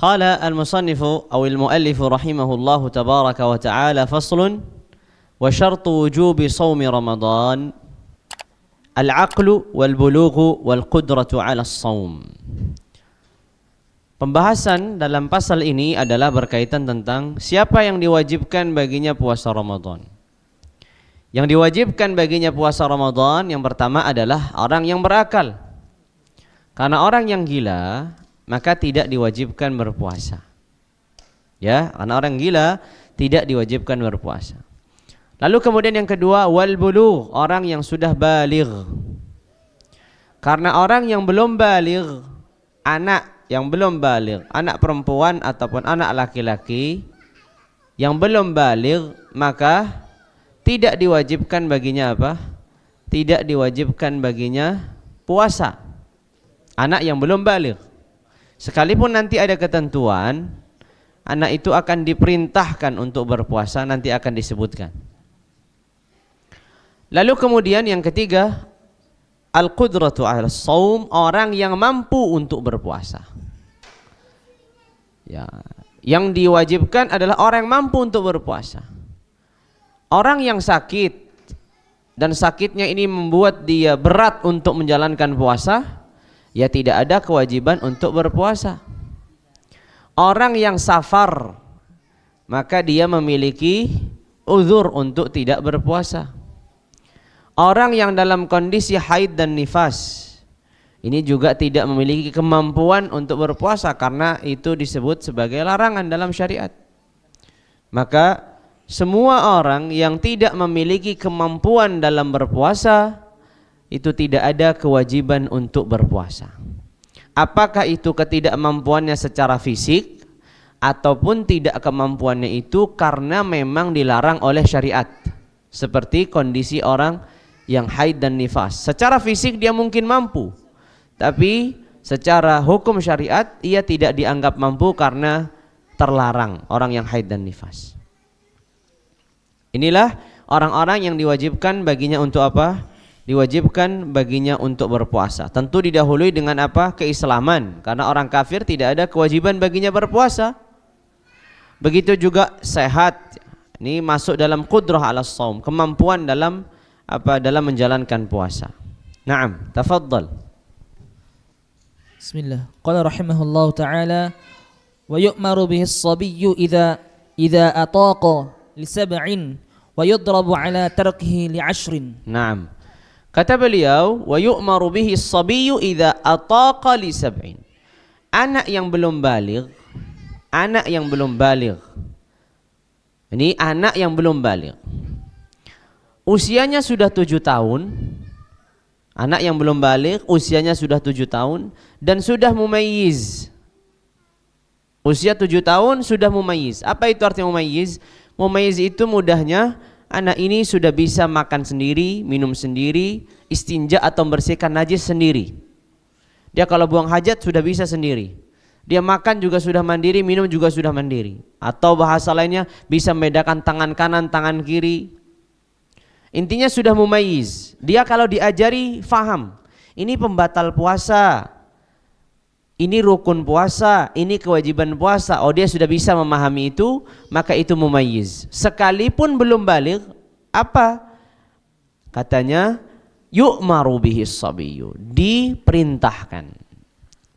قال المصنف أو المؤلف رحمه الله تبارك وتعالى فصل وشرط وجوب صوم رمضان العقل والبلوغ والقدرة على الصوم. Pembahasan dalam pasal ini adalah berkaitan tentang siapa yang diwajibkan baginya puasa Ramadan. Yang diwajibkan baginya puasa Ramadan yang pertama adalah orang yang berakal. Karena orang yang gila maka tidak diwajibkan berpuasa. Ya, karena orang gila tidak diwajibkan berpuasa. Lalu kemudian yang kedua wal bulugh, orang yang sudah baligh. Karena orang yang belum baligh, anak yang belum baligh, anak perempuan ataupun anak laki-laki yang belum baligh, maka tidak diwajibkan baginya apa? Tidak diwajibkan baginya puasa. Anak yang belum baligh. Sekalipun nanti ada ketentuan, anak itu akan diperintahkan untuk berpuasa, nanti akan disebutkan. Lalu kemudian yang ketiga, al-qudratu 'ala shaum, orang yang mampu untuk berpuasa. Ya, yang diwajibkan adalah orang yang mampu untuk berpuasa. Orang yang sakit dan sakitnya ini membuat dia berat untuk menjalankan puasa, ya tidak ada kewajiban untuk berpuasa. Orang yang safar, maka dia memiliki uzur untuk tidak berpuasa. Orang yang dalam kondisi haid dan nifas, ini juga tidak memiliki kemampuan untuk berpuasa karena itu disebut sebagai larangan dalam syariat. Maka semua orang yang tidak memiliki kemampuan dalam berpuasa itu tidak ada kewajiban untuk berpuasa. Apakah itu ketidakmampuannya secara fisik ataupun tidak kemampuannya itu karena memang dilarang oleh syariat. Seperti kondisi orang yang haid dan nifas. Secara fisik dia mungkin mampu, tapi secara hukum syariat ia tidak dianggap mampu karena terlarang, orang yang haid dan nifas. Inilah orang-orang yang diwajibkan baginya untuk apa? Diwajibkan baginya untuk berpuasa. Tentu didahului dengan apa? Keislaman. Karena orang kafir tidak ada kewajiban baginya berpuasa. Begitu juga sehat. Ini masuk dalam qudrah 'ala shaum, kemampuan dalam apa? Dalam menjalankan puasa. Naam, tafaddal. Bismillah. Qala rahimahullahu ta'ala wa yu'maru bihi as-sabiyyu idza ataqa li sab'in wa yudrabu 'ala tarkihi li 'ashrin. Naam. Kata beliau, wa yu'maru bihi as-sabiyyu idza ataqa li sab'in. Anak yang belum baligh, anak yang belum baligh. Ini anak yang belum baligh. Usianya sudah 7 tahun. Anak yang belum baligh, usianya sudah 7 tahun dan sudah mumayyiz. Usia 7 tahun sudah mumayyiz. Apa itu artinya mumayyiz? Mumayyiz itu mudahnya anak ini sudah bisa makan sendiri, minum sendiri, istinja atau membersihkan najis sendiri. Dia kalau buang hajat sudah bisa sendiri. Dia makan juga sudah mandiri, minum juga sudah mandiri. Atau bahasa lainnya bisa membedakan tangan kanan, tangan kiri. Intinya sudah mumayyiz. Dia kalau diajari faham. Ini pembatal puasa. Ini rukun puasa, ini kewajiban puasa. Oh, dia sudah bisa memahami itu, maka itu mumayyiz. Sekalipun belum baligh, apa? Katanya yu'maru bihi as-sabiyyu, diperintahkan.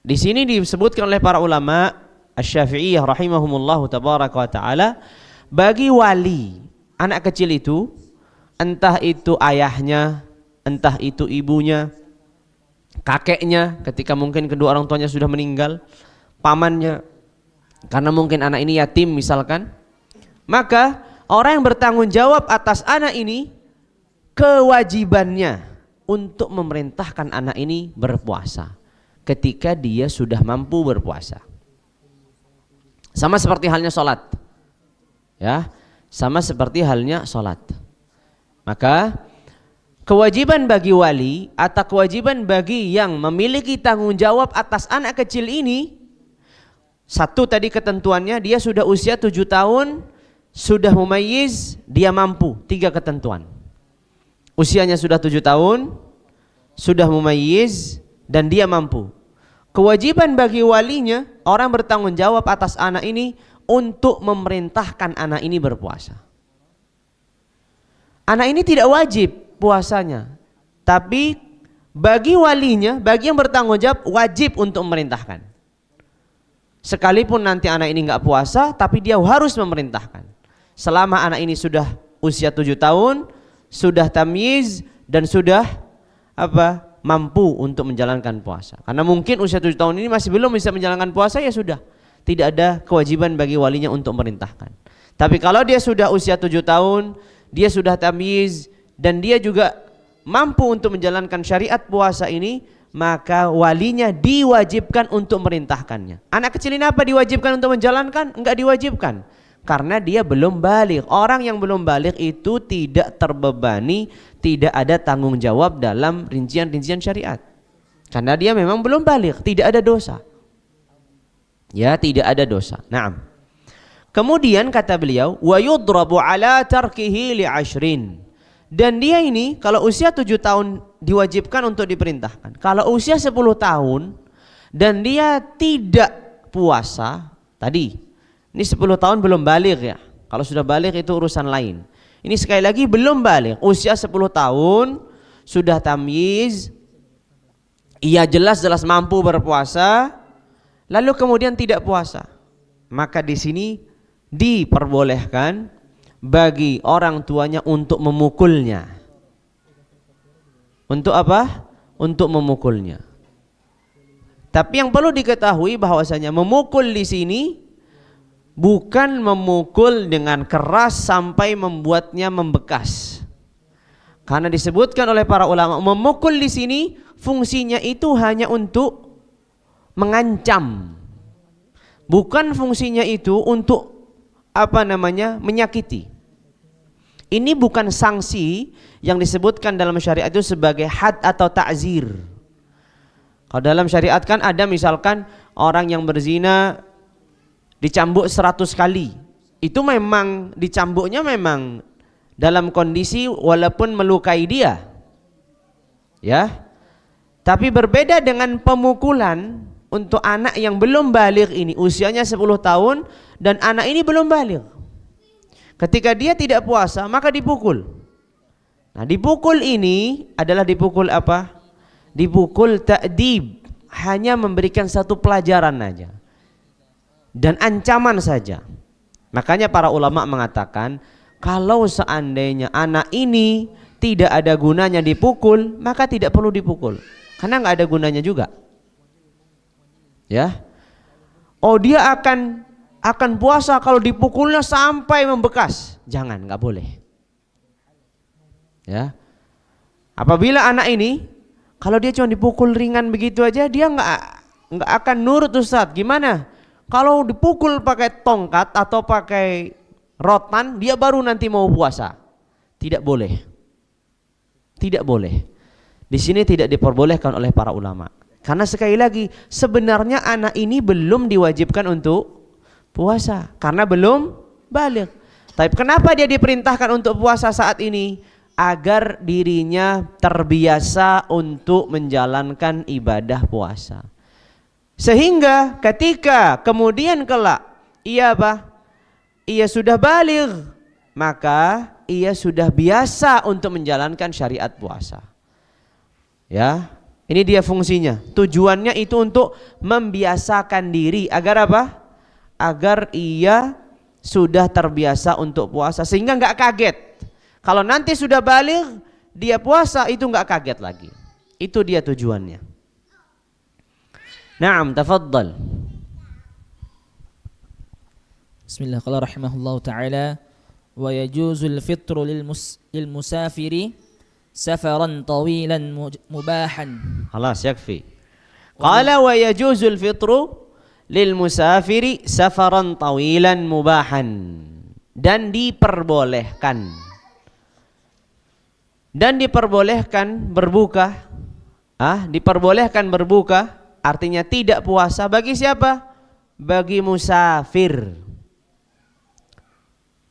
Di sini disebutkan oleh para ulama Asy-Syafi'iyah rahimahumullahu tabaraka wa taala, bagi wali anak kecil itu, entah itu ayahnya, entah itu ibunya, kakeknya ketika mungkin kedua orang tuanya sudah meninggal, pamannya karena mungkin anak ini yatim misalkan, maka orang yang bertanggung jawab atas anak ini kewajibannya untuk memerintahkan anak ini berpuasa ketika dia sudah mampu berpuasa. Sama seperti halnya sholat, ya, sama seperti halnya sholat. Maka kewajiban bagi wali atau kewajiban bagi yang memiliki tanggung jawab atas anak kecil ini, satu tadi ketentuannya dia sudah usia 7 tahun, sudah mumayyiz, dia mampu. 3 ketentuan. Usianya sudah 7 tahun, sudah mumayyiz dan dia mampu. kewajiban bagi walinya, orang bertanggung jawab atas anak ini untuk memerintahkan anak ini berpuasa. Anak ini tidak wajib puasanya, tapi bagi walinya, bagi yang bertanggung jawab, wajib untuk memerintahkan. Sekalipun nanti anak ini nggak puasa, tapi dia harus memerintahkan. Selama anak ini sudah usia 7 tahun, sudah tamyiz dan sudah mampu untuk menjalankan puasa. Karena mungkin usia 7 tahun ini masih belum bisa menjalankan puasa, ya sudah, tidak ada kewajiban bagi walinya untuk memerintahkan. Tapi kalau dia sudah usia 7 tahun, dia sudah tamyiz dan dia juga mampu untuk menjalankan syariat puasa ini, maka walinya diwajibkan untuk memerintahkannya. Anak kecil ini apa diwajibkan untuk menjalankan? Enggak diwajibkan, karena dia belum baligh. Orang yang belum baligh itu tidak terbebani, tidak ada tanggung jawab dalam rincian-rincian syariat, karena dia memang belum baligh, tidak ada dosa. Ya, tidak ada dosa. Naam. Kemudian kata beliau, wa yudrabu ala tarkihi li 'ashrin. Dan dia ini kalau usia 7 tahun diwajibkan untuk diperintahkan. Kalau usia 10 tahun dan dia tidak puasa, tadi ini 10 tahun belum baligh ya. Kalau sudah baligh itu urusan lain. Ini sekali lagi belum baligh, usia 10 tahun, sudah tamyiz, ia jelas-jelas mampu berpuasa, lalu kemudian tidak puasa. Maka di sini diperbolehkan bagi orang tuanya untuk memukulnya. Untuk apa? Untuk memukulnya. Tapi yang perlu diketahui bahwasanya memukul di sini bukan memukul dengan keras sampai membuatnya membekas. Karena disebutkan oleh para ulama, memukul di sini fungsinya itu hanya untuk mengancam. Bukan fungsinya itu untuk menyakiti. Ini bukan sanksi yang disebutkan dalam syariat itu sebagai had atau ta'zir. Kalau dalam syariat kan ada misalkan orang yang berzina dicambuk 100 kali. Itu memang dicambuknya memang dalam kondisi walaupun melukai dia. Ya. Tapi berbeda dengan pemukulan untuk anak yang belum baligh ini, usianya 10 tahun dan anak ini belum baligh. Ketika dia tidak puasa maka dipukul. Nah, dipukul ini adalah dipukul apa? Dipukul ta'dib, hanya memberikan satu pelajaran saja dan ancaman saja. Makanya para ulama mengatakan kalau seandainya anak ini tidak ada gunanya dipukul, maka tidak perlu dipukul, karena nggak ada gunanya juga. Ya, oh dia akan puasa kalau dipukulnya sampai membekas, jangan, nggak boleh. Ya, apabila anak ini kalau dia cuma dipukul ringan begitu aja, dia nggak akan nurut. Ustaz, gimana kalau dipukul pakai tongkat atau pakai rotan, dia baru nanti mau puasa? Tidak boleh, tidak boleh. Di sini tidak diperbolehkan oleh para ulama. Karena sekali lagi sebenarnya anak ini belum diwajibkan untuk puasa karena belum baligh. Tapi kenapa dia diperintahkan untuk puasa saat ini? Agar dirinya terbiasa untuk menjalankan ibadah puasa. Sehingga ketika kemudian kelak ia sudah baligh, maka ia sudah biasa untuk menjalankan syariat puasa. Ya. Ini dia fungsinya. Tujuannya itu untuk membiasakan diri agar apa? Agar ia sudah terbiasa untuk puasa sehingga nggak kaget. Kalau nanti sudah baligh dia puasa itu nggak kaget lagi. Itu dia tujuannya. Naam, tafaddal. Bismillah. Qala rahimahullahu taala wa yajuzul fitru lil musafiri safaran tawilan mubahan. Khalas, yakfi. Qala wa yajuzul fitru lil musafiri safaran tawilan mubahan. Dan diperbolehkan berbuka. Diperbolehkan berbuka artinya tidak puasa bagi siapa? Bagi musafir.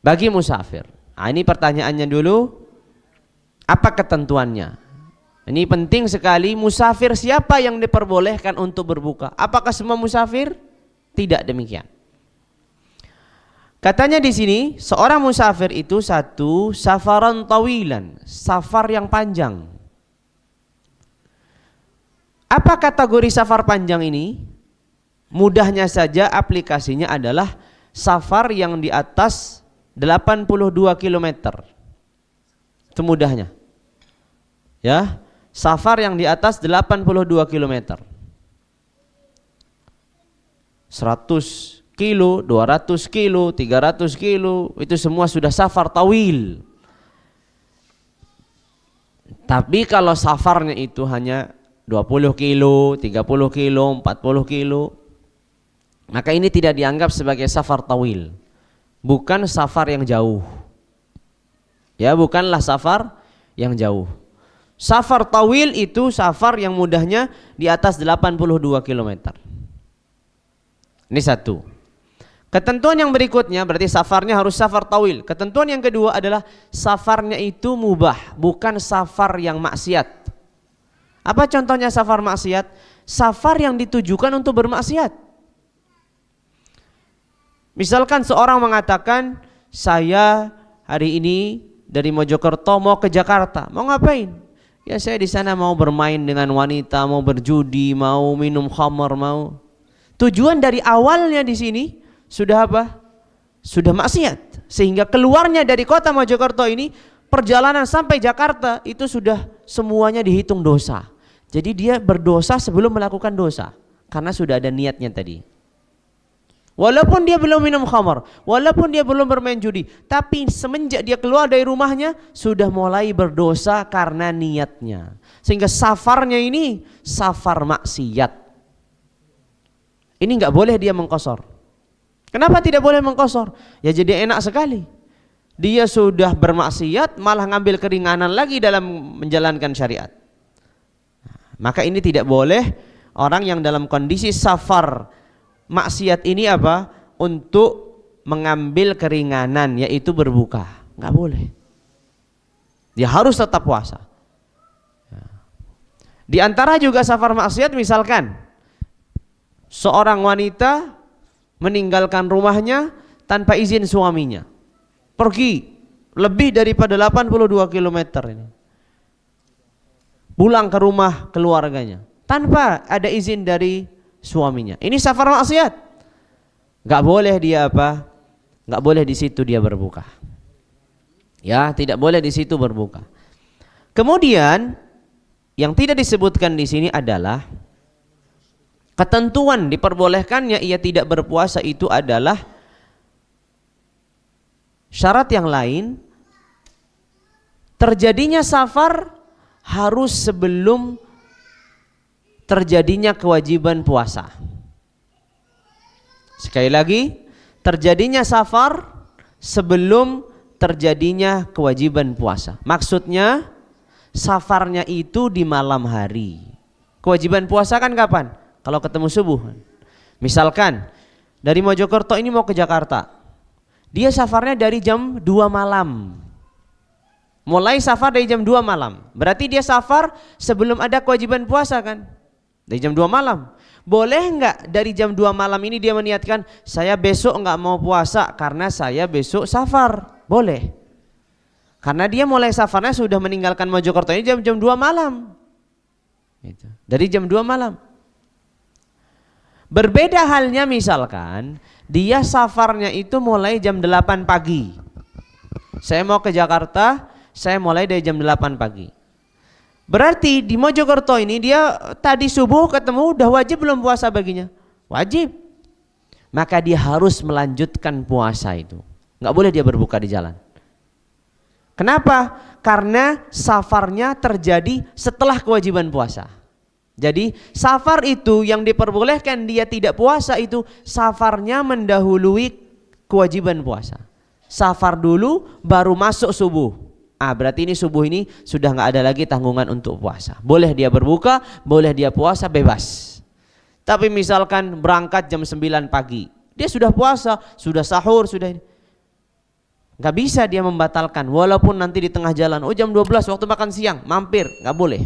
Bagi musafir. Ini pertanyaannya dulu, apa ketentuannya? Ini penting sekali. Musafir siapa yang diperbolehkan untuk berbuka? Apakah semua musafir? Tidak demikian. Katanya di sini seorang musafir itu satu safaran tawilan, safar yang panjang. Apa kategori safar panjang ini? Mudahnya saja aplikasinya adalah safar yang di atas 82 km. Itu mudahnya. Ya, safar yang di atas 82 km. 100 kilo, 200 kilo, 300 kilo, itu semua sudah safar tawil. Tapi kalau safarnya itu hanya 20 kilo, 30 kilo, 40 kilo, maka ini tidak dianggap sebagai safar tawil. Bukan safar yang jauh. Ya, bukanlah safar yang jauh. Safar tawil itu safar yang mudahnya di atas 82 km. Ini satu. Ketentuan yang berikutnya berarti safarnya harus safar tawil. Ketentuan yang kedua adalah safarnya itu mubah, bukan safar yang maksiat. Apa contohnya safar maksiat? Safar yang ditujukan untuk bermaksiat. Misalkan seorang mengatakan, saya hari ini dari Mojokerto mau ke Jakarta. Mau ngapain? Ya saya di sana mau bermain dengan wanita, mau berjudi, mau minum khamar, mau. Tujuan dari awalnya di sini sudah apa? Sudah maksiat. Sehingga keluarnya dari kota Mojokerto ini, perjalanan sampai Jakarta itu sudah semuanya dihitung dosa. Jadi dia berdosa sebelum melakukan dosa, karena sudah ada niatnya tadi. Walaupun dia belum minum khamar, walaupun dia belum bermain judi, tapi semenjak dia keluar dari rumahnya sudah mulai berdosa karena niatnya. Sehingga safarnya ini safar maksiat. Ini nggak boleh dia mengqasar. Kenapa tidak boleh mengqasar? Ya jadi enak sekali. Dia sudah bermaksiat malah ngambil keringanan lagi dalam menjalankan syariat. Maka ini tidak boleh orang yang dalam kondisi safar maksiat ini apa? Untuk mengambil keringanan, yaitu berbuka. Nggak boleh. Dia harus tetap puasa. Di antara juga safar maksiat misalkan seorang wanita meninggalkan rumahnya tanpa izin suaminya, pergi lebih daripada 82 km ini, pulang ke rumah keluarganya tanpa ada izin dari suaminya. Ini safar maksiat. Gak boleh dia apa? Gak boleh di situ dia berbuka. Ya, tidak boleh di situ berbuka. Kemudian yang tidak disebutkan di sini adalah ketentuan diperbolehkannya ia tidak berpuasa itu adalah syarat yang lain. Terjadinya safar harus sebelum terjadinya kewajiban puasa. Sekali lagi, terjadinya safar sebelum terjadinya kewajiban puasa. Maksudnya safarnya itu di malam hari. Kewajiban puasa kan kapan? Kalau ketemu subuh. Misalkan dari Mojokerto ini mau ke Jakarta, dia safarnya dari jam 2 malam. Mulai safar dari jam 2 malam. Berarti dia safar sebelum ada kewajiban puasa kan? Dari jam 2 malam. Boleh enggak dari jam 2 malam ini dia meniatkan, saya besok enggak mau puasa karena saya besok safar? Boleh. Karena dia mulai safarnya sudah meninggalkan Mojokerto ini jam 2 malam. Dari jam 2 malam. Berbeda halnya misalkan dia safarnya itu mulai jam 8 pagi. Saya mau ke Jakarta, saya mulai dari jam 8 pagi. Berarti di Mojokerto ini dia tadi subuh ketemu udah wajib belum puasa baginya? Wajib. Maka dia harus melanjutkan puasa itu. Nggak boleh dia berbuka di jalan. Kenapa? Karena safarnya terjadi setelah kewajiban puasa. Jadi safar itu yang diperbolehkan dia tidak puasa itu safarnya mendahului kewajiban puasa. Safar dulu baru masuk subuh. Berarti ini subuh ini sudah nggak ada lagi tanggungan untuk puasa. Boleh dia berbuka, boleh dia puasa bebas. Tapi misalkan berangkat jam 9 pagi, dia sudah puasa, sudah sahur, sudah nggak bisa dia membatalkan. Walaupun nanti di tengah jalan, jam 12 waktu makan siang, mampir, nggak boleh.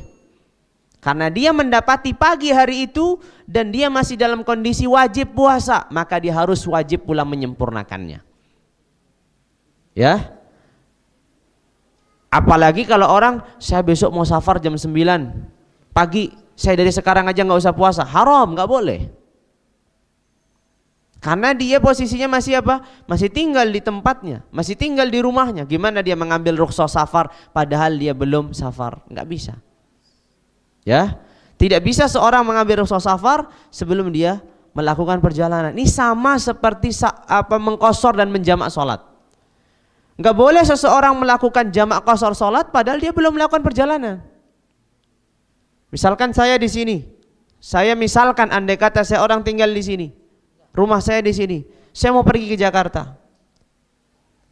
Karena dia mendapati pagi hari itu dan dia masih dalam kondisi wajib puasa, maka dia harus wajib pula menyempurnakannya. Ya. Apalagi kalau orang, saya besok mau safar jam 9 pagi, saya dari sekarang aja nggak usah puasa, haram, nggak boleh. Karena dia posisinya masih apa? Masih tinggal di tempatnya, masih tinggal di rumahnya. Gimana dia mengambil rukhsah safar padahal dia belum safar? Nggak bisa. Ya, tidak bisa seorang mengambil rukhsah safar sebelum dia melakukan perjalanan. Ini sama seperti mengqashar dan menjamak sholat. Nggak boleh seseorang melakukan jamak qashar sholat padahal dia belum melakukan perjalanan. Misalkan saya di sini, misalkan andai kata saya orang tinggal di sini, rumah saya di sini, saya mau pergi ke Jakarta.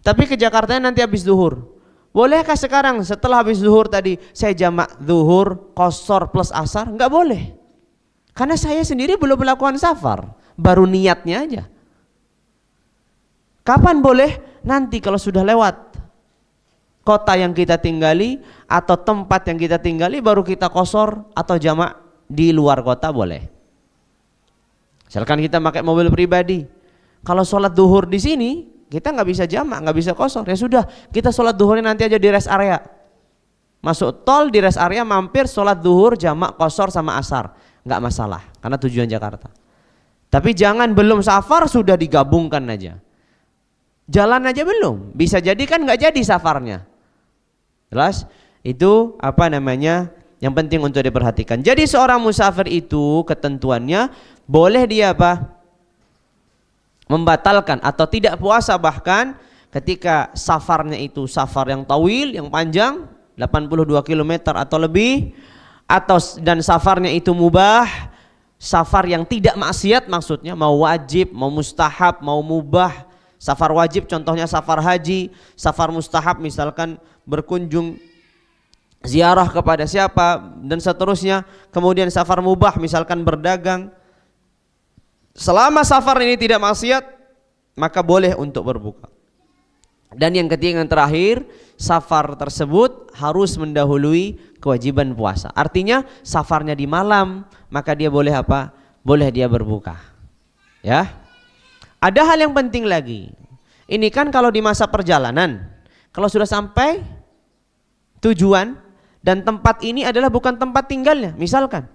Tapi ke Jakartanya nanti habis zuhur. Bolehkah sekarang setelah habis zuhur tadi saya jamak zuhur, qashar plus asar? Enggak boleh. Karena saya sendiri belum melakukan safar, baru niatnya aja. Kapan boleh? Nanti kalau sudah lewat kota yang kita tinggali atau tempat yang kita tinggali baru kita qashar atau jamak di luar kota boleh. Misalkan kita pakai mobil pribadi, kalau sholat zuhur di sini kita nggak bisa jamak, nggak bisa qashar, ya sudah kita sholat zuhurnya nanti aja di rest area. Masuk tol di rest area mampir sholat zuhur jamak qashar sama asar, nggak masalah karena tujuan Jakarta. Tapi jangan belum safar sudah digabungkan aja. Jalan aja belum, bisa jadi kan nggak jadi safarnya. Jelas? Itu apa namanya? Yang penting untuk diperhatikan. Jadi seorang musafir itu ketentuannya boleh dia apa? Membatalkan atau tidak puasa bahkan ketika safarnya itu safar yang tawil, yang panjang 82 km atau lebih, atau dan safarnya itu mubah, safar yang tidak maksiat, maksudnya mau wajib, mau mustahab, mau mubah. Safar wajib contohnya safar haji, safar mustahab misalkan berkunjung ziarah kepada siapa dan seterusnya. Kemudian safar mubah misalkan berdagang. Selama safar ini tidak maksiat, maka boleh untuk berbuka. Dan yang ketiga yang terakhir, safar tersebut harus mendahului kewajiban puasa. Artinya safarnya di malam, maka dia boleh apa? Boleh dia berbuka. Ya. Ada hal yang penting lagi. Ini kan kalau di masa perjalanan, kalau sudah sampai tujuan dan tempat ini adalah bukan tempat tinggalnya, misalkan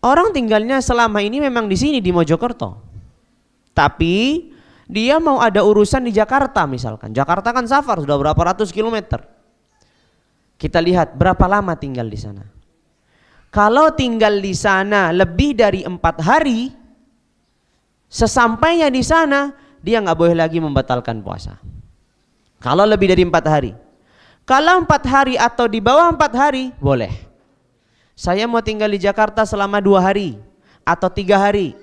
orang tinggalnya selama ini memang di sini di Mojokerto, tapi dia mau ada urusan di Jakarta misalkan. Jakarta kan safar sudah berapa ratus kilometer. Kita lihat berapa lama tinggal di sana. Kalau tinggal di sana lebih dari 4 hari, sesampainya di sana dia nggak boleh lagi membatalkan puasa. Kalau lebih dari 4 hari. Kalau 4 hari atau di bawah 4 hari boleh. Saya mau tinggal di Jakarta selama 2 hari atau 3 hari.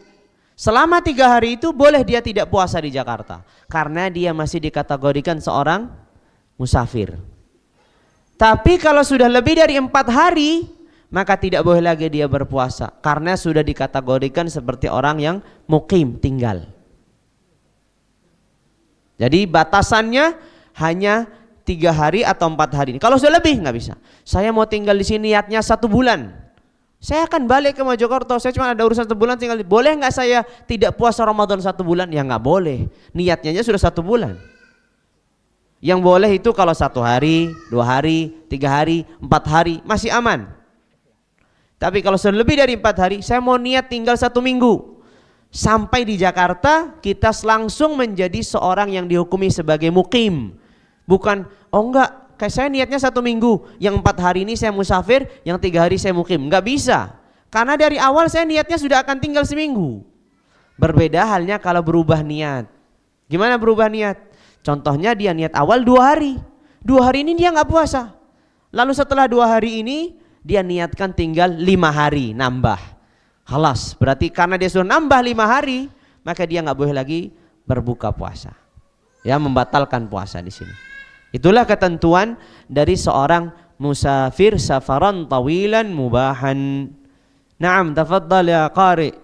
Selama 3 hari itu boleh dia tidak puasa di Jakarta karena dia masih dikategorikan seorang musafir. Tapi kalau sudah lebih dari 4 hari, maka tidak boleh lagi dia berpuasa karena sudah dikategorikan seperti orang yang mukim, tinggal. Jadi batasannya hanya 3 hari atau 4 hari. Kalau sudah lebih nggak bisa. Saya mau tinggal di sini niatnya 1 bulan. Saya akan balik ke Mojokerto. Saya cuma ada urusan 1 bulan tinggal. Boleh nggak saya tidak puasa Ramadan 1 bulan? Ya nggak boleh. Niatnya sudah 1 bulan. Yang boleh itu kalau 1 hari, 2 hari, 3 hari, 4 hari masih aman. Tapi kalau sudah lebih dari 4 hari, saya mau niat tinggal 1 minggu. Sampai di Jakarta kita langsung menjadi seorang yang dihukumi sebagai mukim. Bukan, oh enggak, kayak saya niatnya 1 minggu, yang 4 hari ini saya musafir, yang 3 hari saya mukim. Enggak bisa, karena dari awal saya niatnya sudah akan tinggal seminggu. Berbeda halnya kalau berubah niat. Gimana berubah niat? Contohnya dia niat awal 2 hari, 2 hari ini dia enggak puasa. Lalu setelah 2 hari ini dia niatkan tinggal 5 hari, nambah. Halas, berarti karena dia sudah nambah 5 hari, maka dia enggak boleh lagi berbuka puasa. Ya, membatalkan puasa di sini. Itulah ketentuan dari seorang musafir safaran tawilan mubahan. Naam, tafaddal ya qari.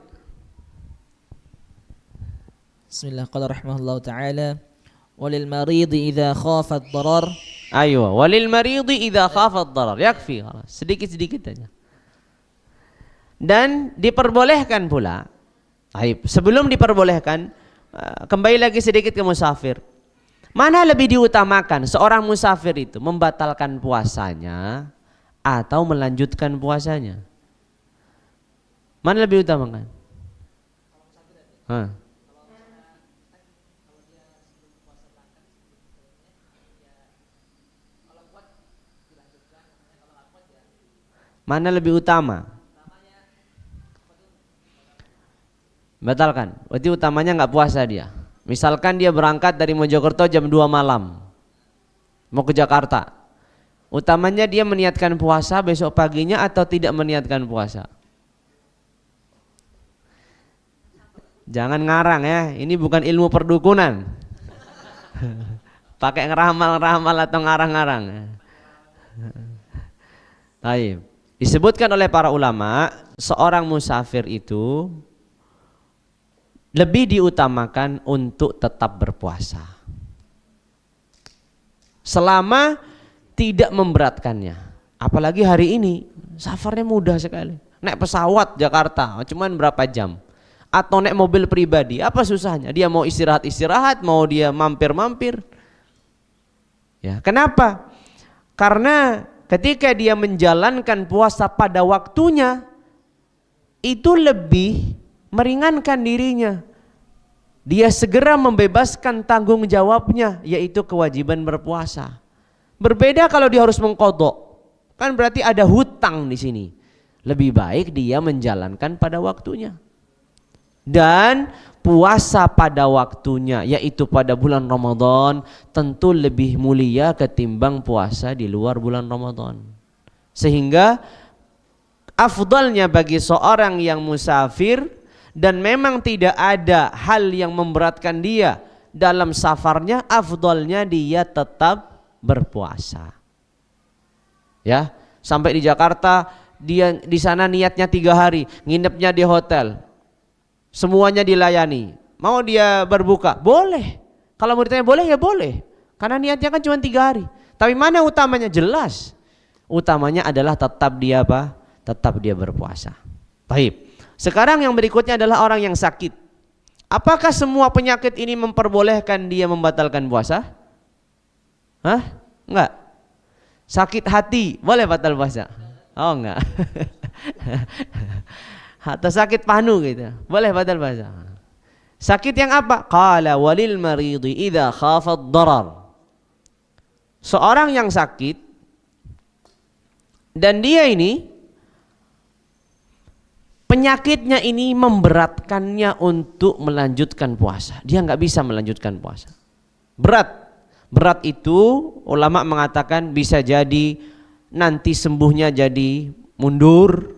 Bismillah, qala rahimahullah ta'ala, walil maridi idza khafa ad-darar. Aywa, walil maridi idza khafa ad-darar. Yakfi, sedikit-sedikit aja. Dan diperbolehkan pula. Baik, sebelum diperbolehkan, kembali lagi sedikit ke musafir. Mana lebih diutamakan seorang musafir itu membatalkan puasanya atau melanjutkan puasanya? Mana lebih utamakan? Hah. Mana lebih utama? Batalkan. Berarti utamanya nggak puasa dia. Misalkan dia berangkat dari Mojokerto jam 2 malam, mau ke Jakarta. Utamanya dia meniatkan puasa besok paginya atau tidak meniatkan puasa? Jangan ngarang ya, ini bukan ilmu perdukunan. Pakai ngeramal-ramal atau ngarang-ngarang. Baik. Disebutkan oleh para ulama, seorang musafir itu lebih diutamakan untuk tetap berpuasa selama tidak memberatkannya. Apalagi hari ini safarnya mudah sekali. Naik pesawat Jakarta cuman berapa jam, atau naik mobil pribadi, apa susahnya? Dia mau istirahat, mau dia mampir. Ya, kenapa? Karena ketika dia menjalankan puasa pada waktunya, itu lebih meringankan dirinya. Dia segera membebaskan tanggung jawabnya, yaitu kewajiban berpuasa. Berbeda kalau dia harus mengqadha, kan berarti ada hutang di sini. Lebih baik dia menjalankan pada waktunya. Dan puasa pada waktunya, yaitu pada bulan Ramadan, tentu lebih mulia ketimbang puasa di luar bulan Ramadan. Sehingga afdalnya bagi seorang yang musafir dan memang tidak ada hal yang memberatkan dia dalam safarnya, afdalnya dia tetap berpuasa. Ya, sampai di Jakarta, dia di sana niatnya 3 hari, nginepnya di hotel, semuanya dilayani. Mau dia berbuka, boleh. Kalau mau ditanya boleh ya boleh, karena niatnya kan cuma 3 hari. Tapi mana utamanya? Jelas utamanya adalah tetap dia apa? Tetap dia berpuasa. Baik. Sekarang yang berikutnya adalah orang yang sakit. Apakah semua penyakit ini memperbolehkan dia membatalkan puasa? Hah? Enggak. Sakit hati boleh batal puasa? Oh enggak. Atau sakit panu gitu, boleh batal puasa. Sakit yang apa? Qala walil maridi idza khafa ad-darar. Seorang yang sakit dan dia ini penyakitnya ini memberatkannya untuk melanjutkan puasa. Dia nggak bisa melanjutkan puasa. Berat itu ulama mengatakan bisa jadi nanti sembuhnya jadi mundur,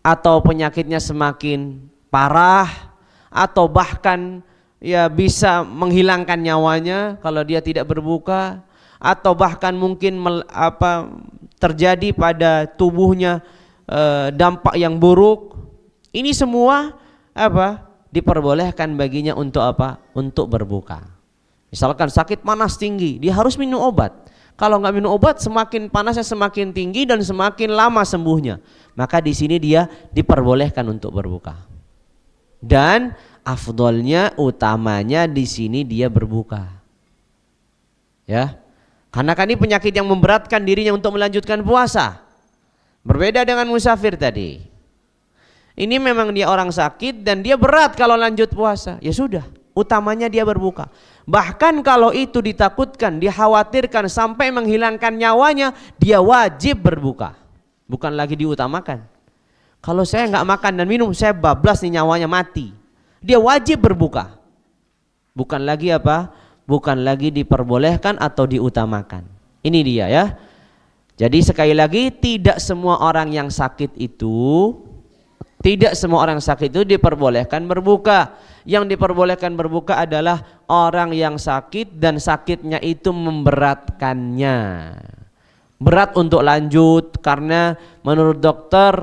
atau penyakitnya semakin parah, atau bahkan ya bisa menghilangkan nyawanya kalau dia tidak berbuka, atau bahkan mungkin terjadi pada tubuhnya dampak yang buruk. Ini semua diperbolehkan baginya untuk apa? Untuk berbuka. Misalkan sakit panas tinggi, dia harus minum obat. Kalau nggak minum obat, semakin panasnya semakin tinggi dan semakin lama sembuhnya. Maka di sini dia diperbolehkan untuk berbuka. Dan afdolnya, utamanya di sini dia berbuka. Ya, karena kan ini penyakit yang memberatkan dirinya untuk melanjutkan puasa. Berbeda dengan musafir tadi. Ini memang dia orang sakit dan dia berat kalau lanjut puasa. Ya sudah, utamanya dia berbuka. Bahkan kalau itu ditakutkan, dikhawatirkan sampai menghilangkan nyawanya, dia wajib berbuka. Bukan lagi diutamakan. Kalau saya nggak makan dan minum, saya bablas nih, nyawanya mati. Dia wajib berbuka. Bukan lagi bukan lagi diperbolehkan atau diutamakan. Ini dia ya. Jadi sekali lagi, tidak semua orang yang sakit itu diperbolehkan berbuka. Yang diperbolehkan berbuka adalah orang yang sakit dan sakitnya itu memberatkannya. Berat untuk lanjut karena menurut dokter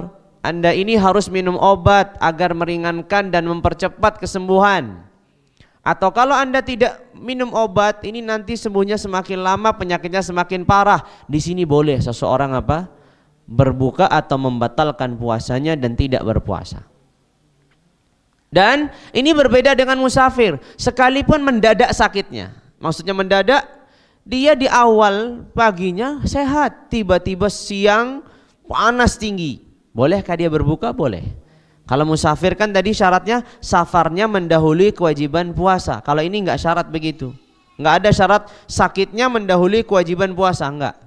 Anda ini harus minum obat agar meringankan dan mempercepat kesembuhan. Atau kalau Anda tidak minum obat, ini nanti sembuhnya semakin lama, penyakitnya semakin parah. Di sini boleh seseorang berbuka atau membatalkan puasanya dan tidak berpuasa. Dan ini berbeda dengan musafir, sekalipun mendadak sakitnya. Maksudnya mendadak, dia di awal paginya sehat, tiba-tiba siang panas tinggi. Bolehkah dia berbuka? Boleh. Kalau musafir kan tadi syaratnya safarnya mendahului kewajiban puasa. Kalau ini enggak syarat begitu. Enggak ada syarat sakitnya mendahului kewajiban puasa, enggak.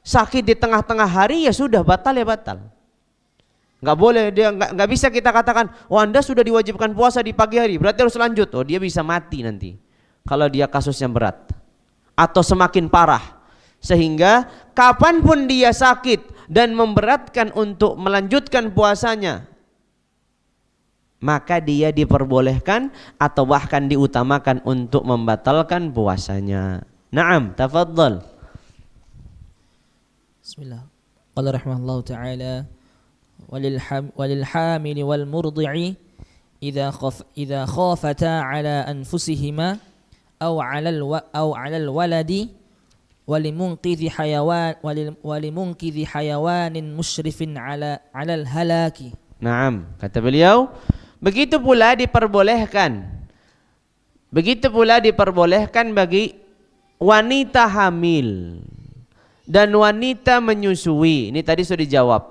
Sakit di tengah-tengah hari ya sudah, batal ya batal. Enggak boleh, dia enggak bisa kita katakan, "Oh, Anda sudah diwajibkan puasa di pagi hari, berarti harus lanjut." Oh, dia bisa mati nanti kalau dia kasusnya berat atau semakin parah. Sehingga kapanpun dia sakit dan memberatkan untuk melanjutkan puasanya, maka dia diperbolehkan atau bahkan diutamakan untuk membatalkan puasanya. Naam, tafadhal. Bismillah. Qala rahimahullahu ta'ala walil hamili wal murdi'i idza khafata ala anfusihima aw 'ala al waladi walimunqidhi hayawanin musyrifin 'ala al halaki. Naam, kata beliau, begitu pula diperbolehkan bagi wanita hamil dan wanita menyusui. Ini tadi sudah dijawab.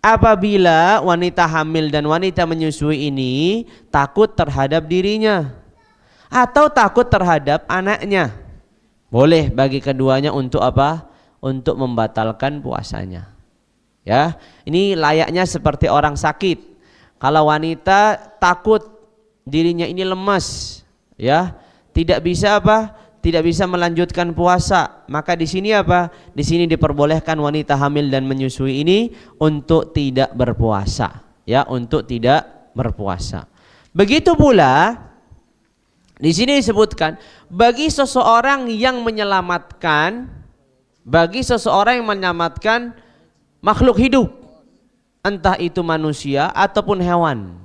Apabila wanita hamil dan wanita menyusui ini takut terhadap dirinya atau takut terhadap anaknya, boleh bagi keduanya untuk apa? Untuk membatalkan puasanya. Ya, ini layaknya seperti orang sakit. Kalau wanita takut dirinya ini lemas, ya, tidak bisa apa? Tidak bisa melanjutkan puasa, maka di sini apa? Di sini diperbolehkan wanita hamil dan menyusui ini untuk tidak berpuasa, ya, untuk tidak berpuasa. Begitu pula di sini disebutkan bagi seseorang yang menyelamatkan makhluk hidup, entah itu manusia ataupun hewan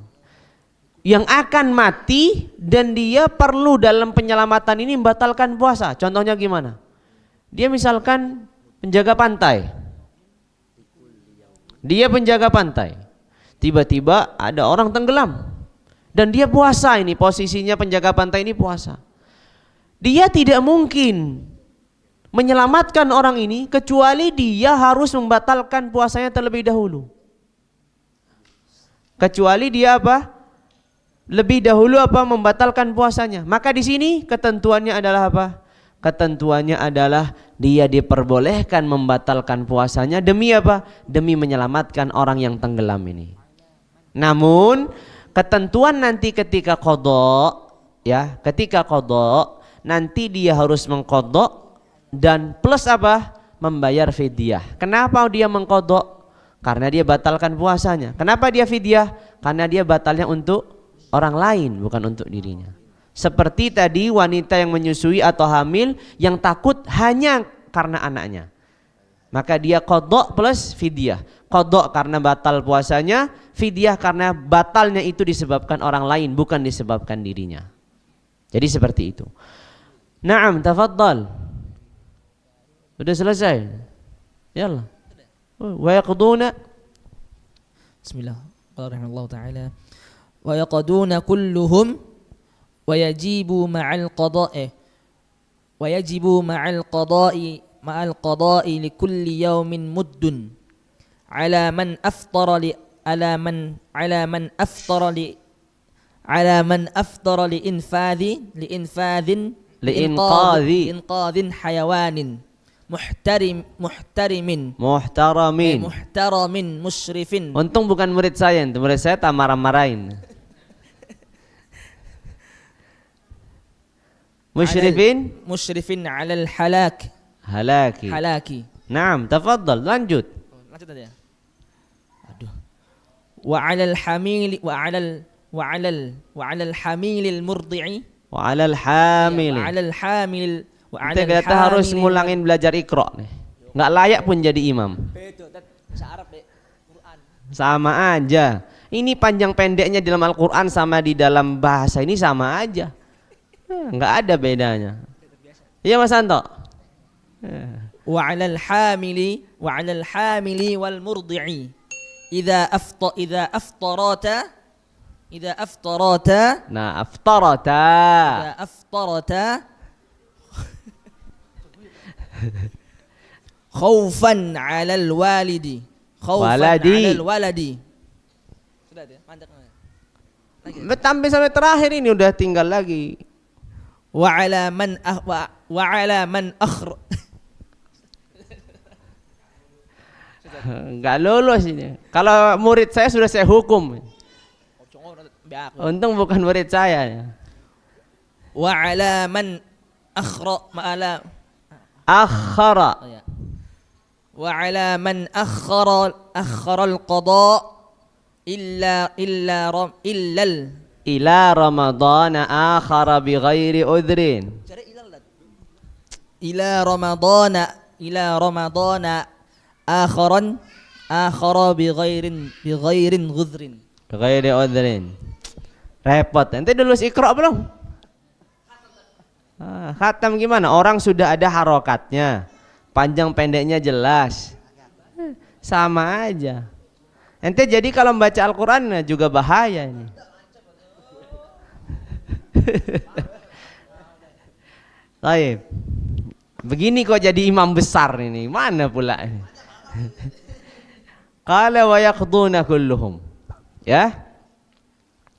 yang akan mati dan dia perlu dalam penyelamatan ini membatalkan puasa. Contohnya gimana? Dia misalkan penjaga pantai. Tiba-tiba ada orang tenggelam dan dia puasa, ini posisinya penjaga pantai ini puasa. Dia tidak mungkin menyelamatkan orang ini kecuali dia harus membatalkan puasanya terlebih dahulu. Kecuali dia apa? Lebih dahulu apa? Membatalkan puasanya. Maka di sini ketentuannya adalah apa? Ketentuannya adalah dia diperbolehkan membatalkan puasanya demi apa? Demi menyelamatkan orang yang tenggelam ini. Namun ketentuan nanti ketika qadha, ya, ketika qadha nanti dia harus mengqadha dan plus apa? Membayar fidyah. Kenapa dia mengqadha? Karena dia batalkan puasanya. Kenapa dia fidyah? Karena dia batalnya untuk orang lain, bukan untuk dirinya. Seperti tadi wanita yang menyusui atau hamil yang takut hanya karena anaknya, maka dia qadha plus fidyah. Qadha karena batal puasanya, fidyah karena batalnya itu disebabkan orang lain, bukan disebabkan dirinya. Jadi seperti itu. Naam, tafadhal. Sudah selesai? Yallah. Wa yaqduna. Bismillah. Qala rahimahullahu ta'ala wa yaqduna kulluhum wa yajibu ma'al qada'i li kulli yawmin muddun ala man aftara li inqadhin hayawanin muhtaramin musyrifin. Untung bukan murid saya, itu murid saya tak marah-marahin. Musyrifin alal halaki. Naam, tafadhal, lanjut. Lanjut aja. Aduh. Wa 'alal hamilil murdi'i Wa 'alal hamil. Kita harus ngulangin belajar Iqra nih. Enggak layak pun jadi imam. Sama aja. Ini panjang pendeknya dalam Al-Qur'an sama di dalam bahasa ini sama aja. Enggak ada bedanya. Iya Mas Anto? Wa 'alal hamili wal murdi'i idza aftarata Nah, aftarata. Khaufan 'alal walidi. Waladi. 'alal waladi. Sudah ya, mantap. Sampai terakhir ini udah tinggal lagi. Wa 'ala man Enggak lulus ini. Kalau murid saya sudah saya hukum. Untung bukan murid saya. Wa 'ala man akhara wa 'ala man akhara al-qada illa Ramadan akhara bighairi udhrin. ila ramadana akhara bighairi ghudhrin. Bighairi udhrin. Repot. Ente dulu Iqra belum? Khatam gimana? Orang sudah ada harokatnya, panjang pendeknya jelas, sama aja. Ente jadi kalau membaca Al-Quran juga bahaya ini. Baik. Begini kok jadi imam besar ini, mana pula ini? Qala wa yaqduna kulluhum. Ya.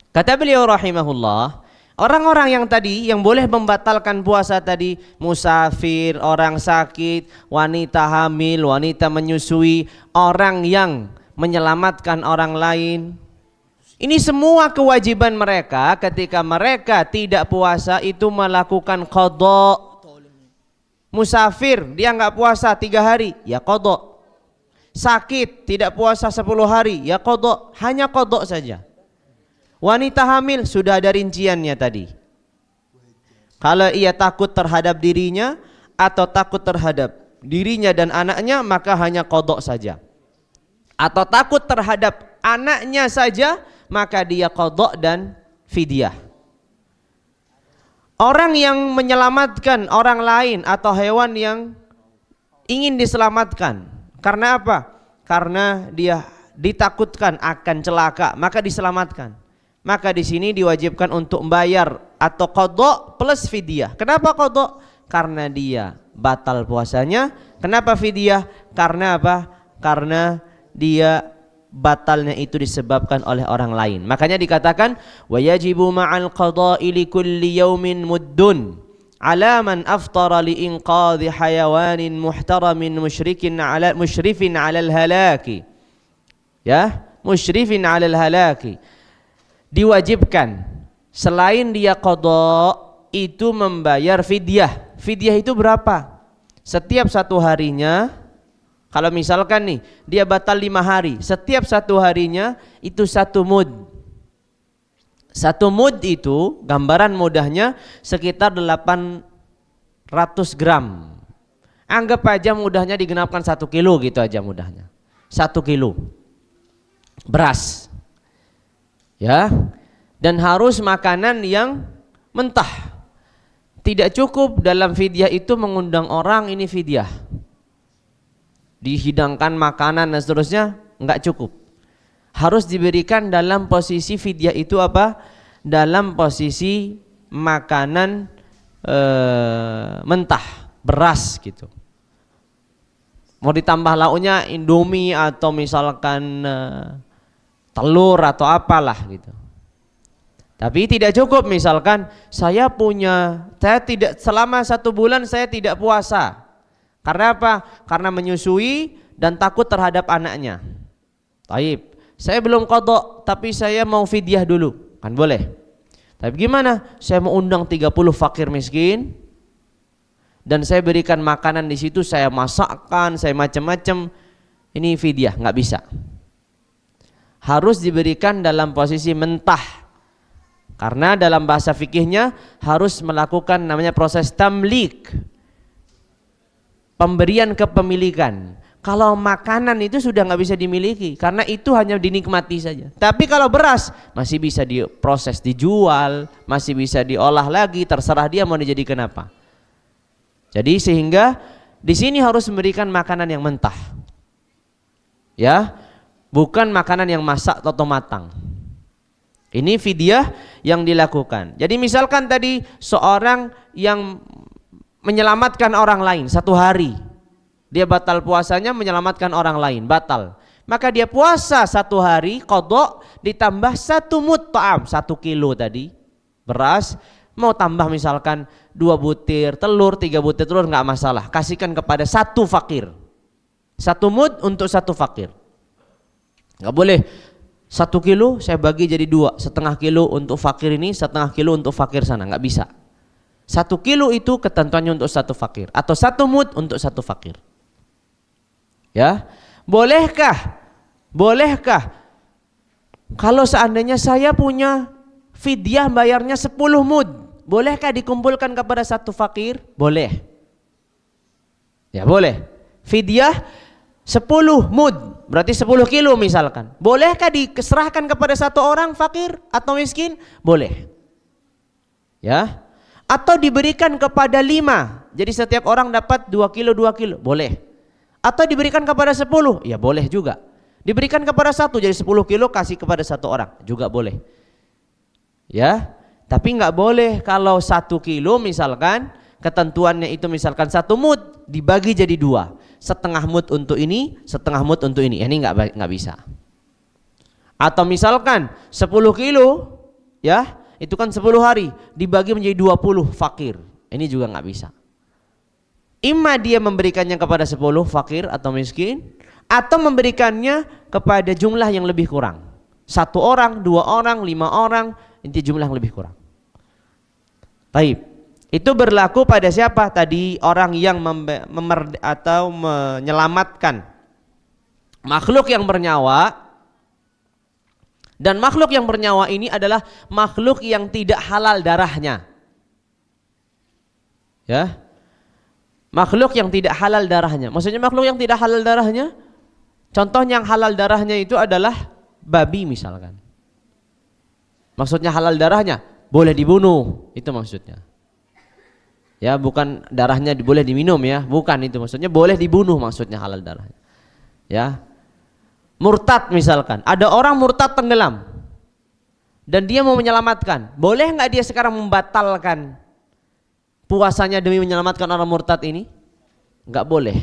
Kata beliau rahimahullah, orang-orang yang tadi yang boleh membatalkan puasa tadi, musafir, orang sakit, wanita hamil, wanita menyusui, orang yang menyelamatkan orang lain. Ini semua kewajiban mereka ketika mereka tidak puasa itu melakukan qadha. Musafir dia nggak puasa 3 hari, ya qadha. Sakit tidak puasa 10 hari, ya qadha, hanya qadha saja. Wanita hamil sudah ada rinciannya tadi. Kalau ia takut terhadap dirinya atau takut terhadap dirinya dan anaknya, maka hanya qadha saja. Atau takut terhadap anaknya saja, maka dia qadha dan fidyah. Orang yang menyelamatkan orang lain atau hewan yang ingin diselamatkan, karena apa? Karena dia ditakutkan akan celaka, maka diselamatkan. Maka di sini diwajibkan untuk membayar atau qadha plus fidyah. Kenapa qadha? Karena dia batal puasanya. Kenapa fidyah? Karena apa? Karena dia batalnya itu disebabkan oleh orang lain. Makanya dikatakan wa yajibu ma'al qada'i li kulli yawmin muddun ala man aftara li inqadhi hayawanin muhtaramin musyrifin 'alal halaki. Ya, musyrifin 'alal halaki. Diwajibkan selain dia qadha itu membayar fidyah. Fidyah itu berapa? Setiap 1 harinya, kalau misalkan nih dia batal 5 hari, setiap 1 harinya itu 1 mud. 1 mud itu gambaran mudahnya sekitar 800 gram. Anggap aja mudahnya digenapkan 1 kilo gitu aja mudahnya. 1 kilo beras. Ya, dan harus makanan yang mentah. Tidak cukup dalam fidyah itu mengundang orang ini fidyah, dihidangkan makanan dan seterusnya, enggak cukup. Harus diberikan dalam posisi fidyah itu apa? Dalam posisi makanan mentah, beras gitu. Mau ditambah lauknya Indomie atau misalkan telur atau apalah gitu. Tapi tidak cukup, misalkan saya tidak selama 1 bulan saya tidak puasa. Karena apa? Karena menyusui dan takut terhadap anaknya. Taib, saya belum qadha tapi saya mau fidyah dulu, kan boleh. Tapi gimana? Saya mau undang 30 fakir miskin dan saya berikan makanan di situ, saya masakkan, saya macam-macam. Ini fidyah, nggak bisa. Harus diberikan dalam posisi mentah. Karena dalam bahasa fikihnya harus melakukan namanya proses tamlik, pemberian kepemilikan. Kalau makanan itu sudah nggak bisa dimiliki, karena itu hanya dinikmati saja. Tapi kalau beras masih bisa diproses, dijual, masih bisa diolah lagi, terserah dia mau dijadikan apa. Jadi sehingga di sini harus memberikan makanan yang mentah. Ya, bukan makanan yang masak atau matang. Ini fidyah yang dilakukan. Jadi misalkan tadi seorang yang menyelamatkan orang lain 1 hari, dia batal puasanya menyelamatkan orang lain, batal. Maka dia puasa 1 hari, qadha, ditambah 1 mud ta'am, 1 kilo tadi beras, mau tambah misalkan 2 butir telur, 3 butir telur, nggak masalah, kasihkan kepada 1 fakir. 1 mud untuk 1 fakir. Nggak boleh 1 kilo saya bagi jadi 2, setengah kilo untuk fakir ini, setengah kilo untuk fakir sana, nggak bisa. 1 kilo itu ketentuannya untuk 1 fakir, atau 1 mud untuk 1 fakir. Ya, bolehkah kalau seandainya saya punya fidyah bayarnya 10 mud, bolehkah dikumpulkan kepada 1 fakir? Boleh. Ya boleh. Fidyah 10 mud, berarti 10 kilo misalkan. Bolehkah diserahkan kepada 1 orang fakir atau miskin? Boleh. Ya. Atau diberikan kepada 5, jadi setiap orang dapat 2 kilo 2 kilo, boleh. Atau diberikan kepada 10, ya boleh juga. Diberikan kepada 1, jadi 10 kilo kasih kepada 1 orang, juga boleh. Ya, tapi nggak boleh kalau 1 kilo misalkan ketentuannya itu misalkan 1 mud dibagi jadi 2, setengah mud untuk ini, setengah mud untuk ini. Ini nggak bisa. Atau misalkan 10 kilo, ya. Itu kan 10 hari dibagi menjadi 20 fakir. Ini juga nggak bisa. Imma dia memberikannya kepada 10 fakir atau miskin, atau memberikannya kepada jumlah yang lebih kurang. 1 orang, 2 orang, 5 orang, inti jumlah yang lebih kurang. Taib. Itu berlaku pada siapa? Tadi orang yang menyelamatkan makhluk yang bernyawa. Dan makhluk yang bernyawa ini adalah makhluk yang tidak halal darahnya. Ya. Makhluk yang tidak halal darahnya. Maksudnya makhluk yang tidak halal darahnya, contoh yang halal darahnya itu adalah babi misalkan. Maksudnya halal darahnya boleh dibunuh, itu maksudnya. Ya, bukan darahnya boleh diminum ya, bukan itu maksudnya, boleh dibunuh maksudnya halal darahnya. Ya. Murtad misalkan, ada orang murtad tenggelam dan dia mau menyelamatkan, boleh nggak dia sekarang membatalkan puasanya demi menyelamatkan orang murtad ini? Nggak boleh.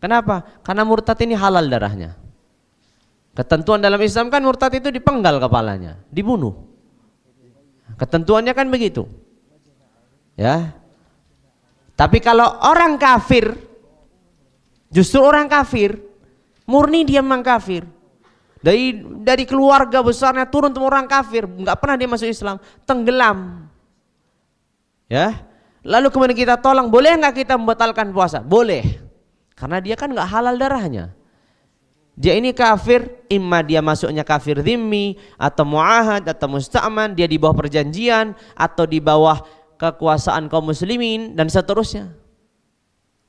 Kenapa? Karena murtad ini halal darahnya. Ketentuan dalam Islam kan murtad itu dipenggal kepalanya, dibunuh. Ketentuannya kan begitu. Ya. Tapi kalau orang kafir, justru orang kafir, murni dia memang kafir. Dari keluarga besarnya turun temurun orang kafir, nggak pernah dia masuk Islam, tenggelam. Ya. Lalu kemudian kita tolong, boleh nggak kita membatalkan puasa? Boleh. Karena dia kan nggak halal darahnya. Dia ini kafir, imma dia masuknya kafir dhimmi atau muahad atau musta'man, dia di bawah perjanjian atau di bawah kekuasaan kaum muslimin dan seterusnya.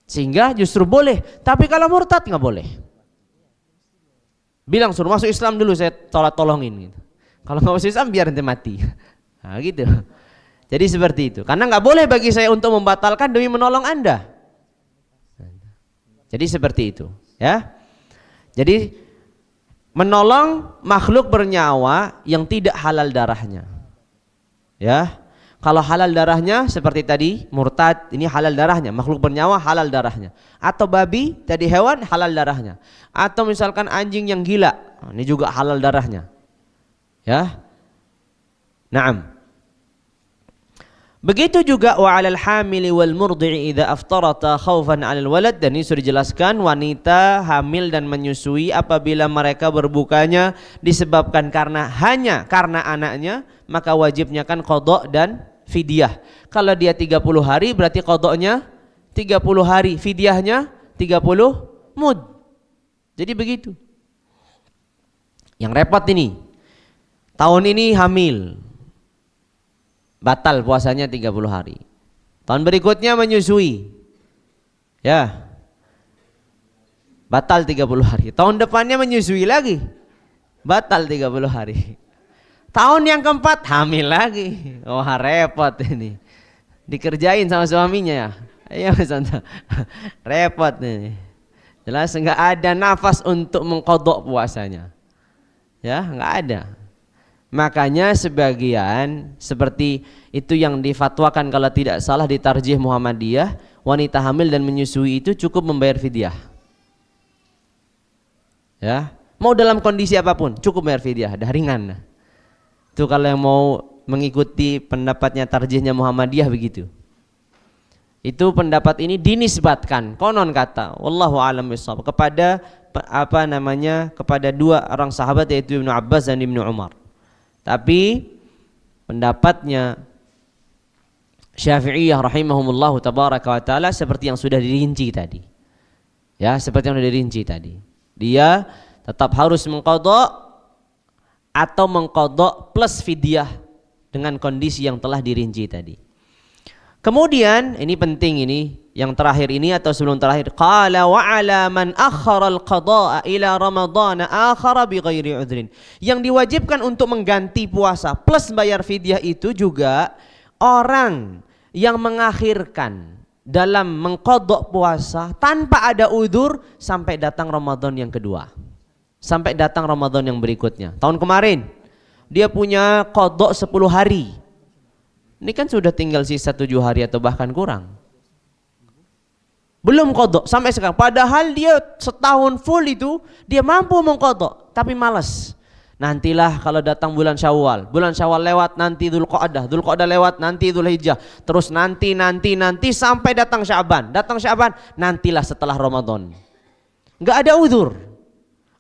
Sehingga justru boleh, tapi kalau murtad nggak boleh. Bilang suruh masuk Islam dulu, saya tolongin gitu. Kalau nggak masuk Islam biar nanti mati. Nah, gitu. Jadi seperti itu. Karena nggak boleh bagi saya untuk membatalkan demi menolong Anda. Jadi seperti itu, ya. Jadi menolong makhluk bernyawa yang tidak halal darahnya. Ya. Kalau halal darahnya seperti tadi murtad, ini halal darahnya, makhluk bernyawa halal darahnya. Atau babi, tadi hewan halal darahnya. Atau misalkan anjing yang gila, ini juga halal darahnya. Ya. Naam. Begitu juga wa 'alal hamili wal murdi'i idza aftarata khaufan 'alal walad, dan ini sudah dijelaskan wanita hamil dan menyusui apabila mereka berbukanya disebabkan hanya karena anaknya, maka wajibnya kan qadha dan fidyah. Kalau dia 30 hari berarti qadhanya 30 hari, fidyahnya 30 mud. Jadi begitu. Yang repot ini, tahun ini hamil, batal puasanya 30 hari. Tahun berikutnya menyusui, ya, batal 30 hari. Tahun depannya menyusui lagi, batal 30 hari. Tahun yang keempat hamil lagi. Wah repot ini. Dikerjain sama suaminya ya. Iya Mas Anto. Repot nih. Jelas enggak ada nafas untuk mengqadha puasanya. Ya, enggak ada. Makanya sebagian seperti itu yang difatwakan kalau tidak salah di Tarjih Muhammadiyah, wanita hamil dan menyusui itu cukup membayar fidyah. Ya, mau dalam kondisi apapun cukup bayar fidyah, dah ringan. Itu kalau yang mau mengikuti pendapatnya Tarjihnya Muhammadiyah begitu. Itu pendapat ini dinisbatkan konon kata wallahu a'lam bishawab kepada kepada dua orang sahabat yaitu Ibnu Abbas dan Ibnu Umar. Tapi pendapatnya Syafi'iyah rahimahumullahu tabaraka wa taala seperti yang sudah dirinci tadi. Ya, seperti yang sudah dirinci tadi. Dia tetap harus mengqadha atau mengqadha plus fidyah dengan kondisi yang telah dirinci tadi. Kemudian ini penting ini yang terakhir ini atau sebelum terakhir qala wa 'ala man akhara al-qada'a ila ramadhan akhara bighairi udhrin. Yang diwajibkan untuk mengganti puasa plus bayar fidyah itu juga orang yang mengakhirkan dalam mengqadha puasa tanpa ada udzur sampai datang Ramadan yang kedua. Sampai datang Ramadan yang berikutnya. Tahun kemarin dia punya qadha 10 hari. Ini kan sudah tinggal sisa 7 hari atau bahkan kurang. Belum qadha sampai sekarang. Padahal dia setahun full itu dia mampu mengqadha, tapi malas. Nantilah kalau datang bulan Syawal. Bulan Syawal lewat nanti Dzulqa'dah. Dzulqa'dah lewat nanti Dzulhijjah. Terus nanti sampai datang Sya'ban. Datang Sya'ban nantilah setelah Ramadan. Enggak ada udzur.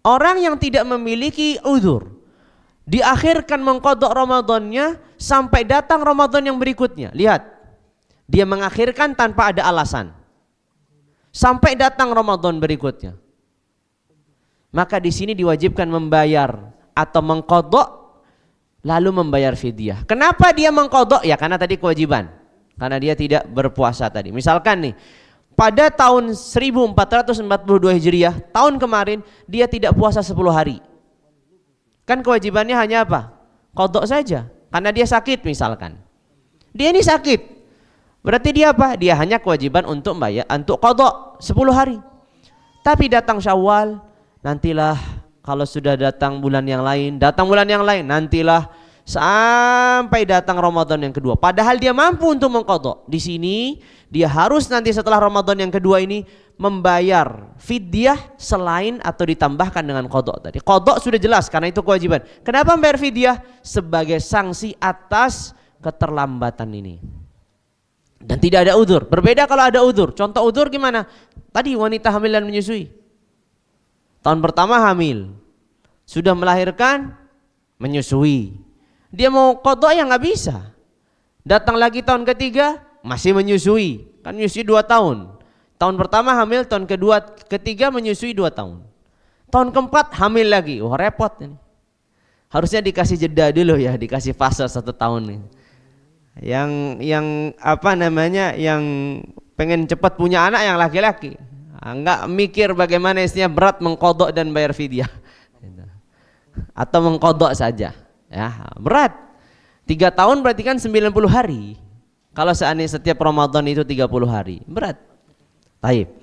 Orang yang tidak memiliki udzur diakhirkan mengqadha Ramadannya sampai datang Ramadan yang berikutnya. Lihat, dia mengakhirkan tanpa ada alasan sampai datang Ramadan berikutnya. Maka di sini diwajibkan membayar atau mengqadha lalu membayar fidyah. Kenapa dia mengqadha? Ya karena tadi kewajiban. Karena dia tidak berpuasa tadi. Misalkan nih, pada tahun 1442 Hijriah, tahun kemarin dia tidak puasa 10 hari. Kan kewajibannya hanya apa? Qadha saja. Karena dia sakit misalkan. Dia ini sakit. Berarti dia apa? Dia hanya kewajiban untuk bayar untuk qadha 10 hari. Tapi datang Syawal, nantilah kalau sudah datang bulan yang lain, nantilah sampai datang Ramadan yang kedua. Padahal dia mampu untuk mengqadha. Di sini dia harus nanti setelah Ramadan yang kedua ini membayar fidyah selain atau ditambahkan dengan qadha tadi. Qadha sudah jelas karena itu kewajiban. Kenapa membayar fidyah? Sebagai sanksi atas keterlambatan ini. Dan tidak ada udzur. Berbeda kalau ada udzur. Contoh udzur gimana? Tadi wanita hamil dan menyusui. Tahun pertama hamil, sudah melahirkan, menyusui. Dia mau qadha ya nggak bisa. Datang lagi tahun ketiga masih menyusui. Kan menyusui 2 tahun. Tahun pertama hamil, tahun kedua, ketiga menyusui 2 tahun. Tahun keempat hamil lagi. Wah repot ini. Harusnya dikasih jeda dulu ya, dikasih fase 1 tahun nih. Yang pengen cepat punya anak yang laki-laki. Enggak mikir bagaimana istrinya berat mengqadha dan bayar fidyah. Atau mengqadha saja. Ya, berat. 3 tahun berarti kan 90 hari. Kalau seandainya setiap Ramadan itu 30 hari, berat. Baik.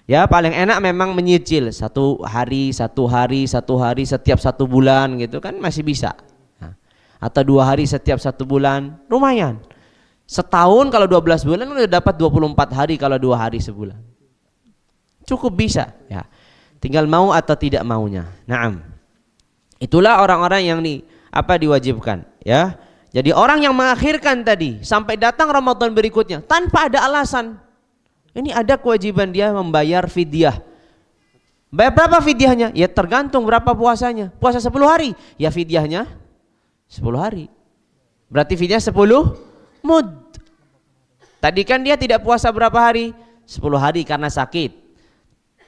Ya paling enak memang menyicil 1 hari setiap 1 bulan gitu kan masih bisa. Nah, atau 2 hari setiap 1 bulan lumayan. Setahun kalau 12 bulan udah dapat 24 hari kalau 2 hari sebulan. Cukup bisa ya. Tinggal mau atau tidak maunya. Naam. Itulah orang-orang yang diwajibkan ya. Jadi orang yang mengakhirkan tadi sampai datang Ramadan berikutnya tanpa ada alasan. Ini ada kewajiban dia membayar fidyah. Bayar berapa fidyahnya? Ya tergantung berapa puasanya. Puasa 10 hari, ya fidyahnya 10 hari. Berarti fidyah 10 mud. Tadi kan dia tidak puasa berapa hari? 10 hari karena sakit.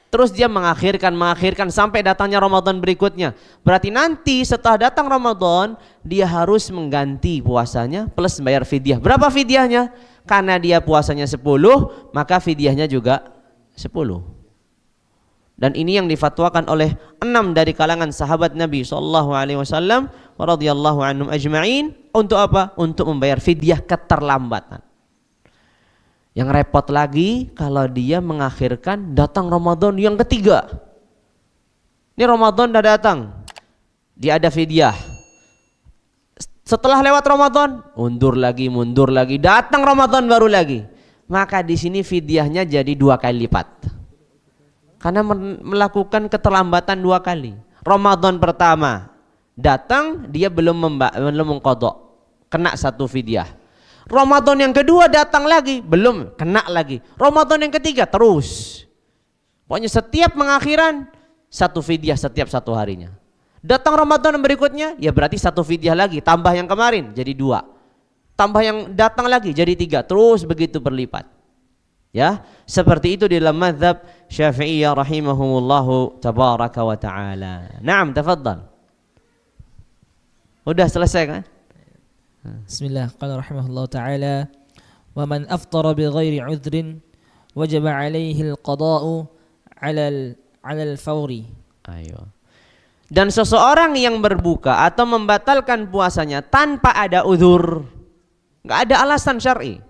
Terus dia mengakhirkan sampai datangnya Ramadan berikutnya. Berarti nanti setelah datang Ramadan dia harus mengganti puasanya plus bayar fidyah. Berapa fidyahnya? Karena dia puasanya 10, maka fidyahnya juga 10. Dan ini yang difatwakan oleh 6 dari kalangan sahabat Nabi sallallahu alaihi wasallam radhiyallahu anhum ajma'in. Untuk apa? Untuk membayar fidyah keterlambatan. Yang repot lagi kalau dia mengakhirkan datang Ramadan yang ketiga. Ini Ramadan dah datang, dia ada fidyah. Setelah lewat Ramadan, mundur lagi, datang Ramadan baru lagi. Maka di sini fidyahnya jadi 2 kali lipat. Karena melakukan keterlambatan 2 kali. Ramadan pertama datang, dia belum mengqadha, kena 1 fidyah. Ramadan yang kedua datang lagi, belum, kena lagi. Ramadan yang ketiga terus. Pokoknya setiap mengakhiran 1 fidyah setiap 1 harinya. Datang Ramadan yang berikutnya, ya berarti 1 fidyah lagi, tambah yang kemarin jadi 2. Tambah yang datang lagi jadi 3, terus begitu berlipat. Ya, seperti itu di dalam mazhab Syafi'iyah rahimahumullahu tabaraka wa ta'ala. Naam, tafadhal. Udah selesai kan? Bismillah, qala rahimahullah ta'ala, wa man aftara bi ghairi 'udhrin wajaba 'alaihi al-qada'u 'ala al-fawri. Ayo. Dan seseorang yang berbuka atau membatalkan puasanya tanpa ada uzur, enggak ada alasan syar'i,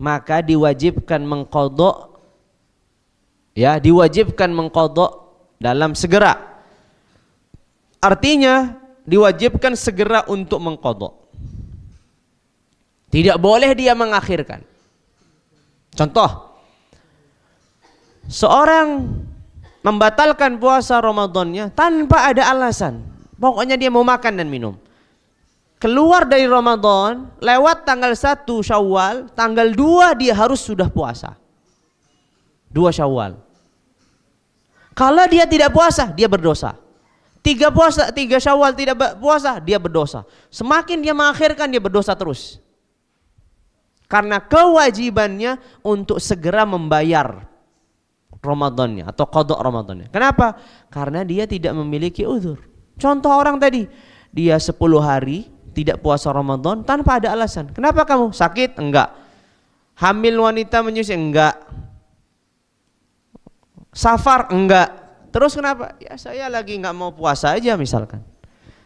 maka diwajibkan mengqadha, ya, diwajibkan mengqadha dalam segera. Artinya diwajibkan segera untuk mengqadha. Tidak boleh dia mengakhirkan. Contoh, seorang membatalkan puasa Ramadannya tanpa ada alasan. Pokoknya dia mau makan dan minum. Keluar dari Ramadan, lewat tanggal 1 Syawal, tanggal 2 dia harus sudah puasa. 2 Syawal. Kalau dia tidak puasa, dia berdosa. 3 Syawal tidak puasa, dia berdosa. Semakin dia mengakhirkan, dia berdosa terus. Karena kewajibannya untuk segera membayar Ramadannya atau qadha Ramadannya. Kenapa? Karena dia tidak memiliki uzur. Contoh orang tadi, dia 10 hari tidak puasa Ramadan tanpa ada alasan. Kenapa kamu? Sakit? Enggak. Hamil wanita menyusui? Enggak. Safar? Enggak. Terus kenapa? Ya saya lagi enggak mau puasa aja misalkan.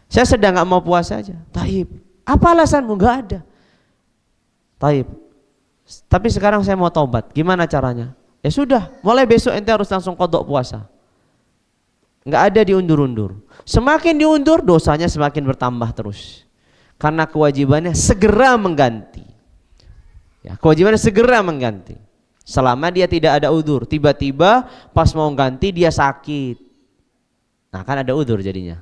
Saya sedang enggak mau puasa aja. Taib. Apa alasanmu? Enggak ada. Taib. Tapi sekarang saya mau taubat. Gimana caranya? Ya sudah, mulai besok ente harus langsung qadha puasa. Enggak ada diundur-undur. Semakin diundur dosanya semakin bertambah terus. Karena kewajibannya segera mengganti. Ya, kewajibannya segera mengganti. Selama dia tidak ada udzur, tiba-tiba pas mau ganti dia sakit. Nah, kan ada udzur jadinya.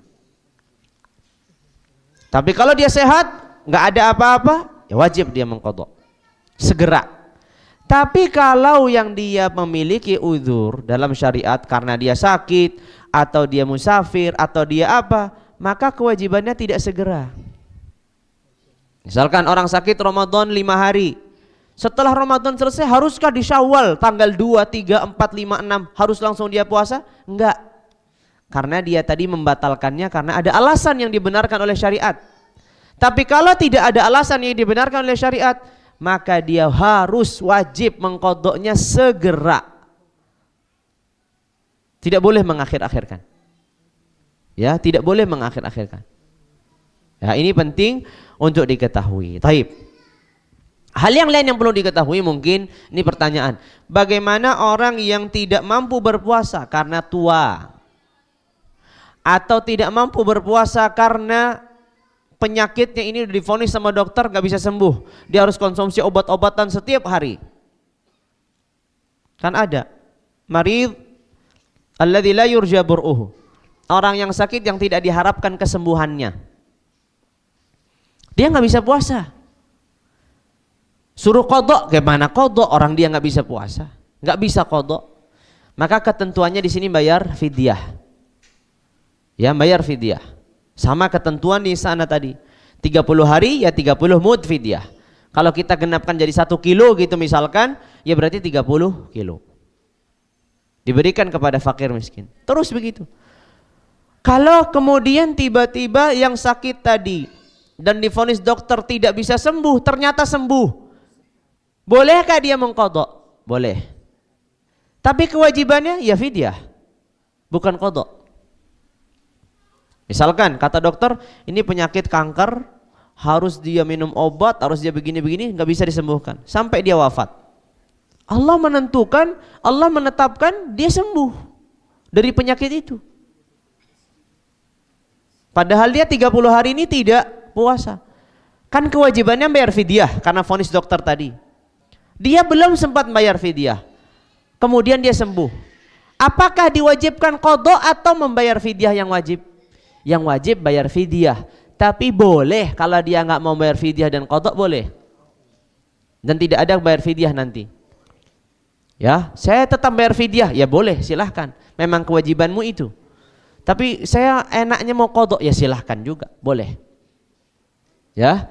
Tapi kalau dia sehat, enggak ada apa-apa, ya wajib dia mengqadha. Segera. Tapi kalau yang dia memiliki udzur dalam syariat karena dia sakit atau dia musafir atau dia apa, maka kewajibannya tidak segera. Misalkan orang sakit Ramadan 5 hari. Setelah Ramadan selesai haruskah di Syawal tanggal 2, 3, 4, 5, 6 harus langsung dia puasa? Enggak. Karena dia tadi membatalkannya karena ada alasan yang dibenarkan oleh syariat. Tapi kalau tidak ada alasan yang dibenarkan oleh syariat, maka dia harus wajib mengqadhanya segera. Tidak boleh mengakhir-akhirkan. Ya, tidak boleh mengakhir-akhirkan. Ya, ini penting untuk diketahui. Taib. Hal yang lain yang perlu diketahui mungkin ini pertanyaan. Bagaimana orang yang tidak mampu berpuasa karena tua? Atau tidak mampu berpuasa karena penyakitnya ini udah divonis sama dokter gak bisa sembuh, dia harus konsumsi obat-obatan setiap hari. Kan ada marid alladzi la yurja bur'uhu, orang yang sakit yang tidak diharapkan kesembuhannya, dia gak bisa puasa. Suruh qadha, gimana qadha orang dia gak bisa puasa, gak bisa qadha. Maka ketentuannya di sini bayar fidyah. Ya, bayar fidyah. Sama ketentuan di sana tadi. 30 hari ya 30 mud fidyah. Kalau kita genapkan jadi 1 kilo gitu misalkan, ya berarti 30 kilo. Diberikan kepada fakir miskin. Terus begitu. Kalau kemudian tiba-tiba yang sakit tadi dan divonis dokter tidak bisa sembuh, ternyata sembuh. Bolehkah dia mengqadha? Boleh. Tapi kewajibannya ya fidyah. Bukan qadha. Misalkan kata dokter ini penyakit kanker, harus dia minum obat, harus dia begini-begini, nggak bisa disembuhkan sampai dia wafat. Allah menentukan, Allah menetapkan dia sembuh dari penyakit itu. Padahal dia 30 hari ini tidak puasa. Kan kewajibannya bayar fidyah karena vonis dokter tadi. Dia belum sempat bayar fidyah. Kemudian dia sembuh. Apakah diwajibkan qadha atau membayar fidyah yang wajib? Yang wajib bayar fidyah. Tapi boleh kalau dia nggak mau bayar fidyah dan qadha boleh. Dan tidak ada bayar fidyah nanti. Ya, saya tetap bayar fidyah, ya boleh, silahkan. Memang kewajibanmu itu. Tapi saya enaknya mau qadha, ya silahkan juga, boleh. Ya,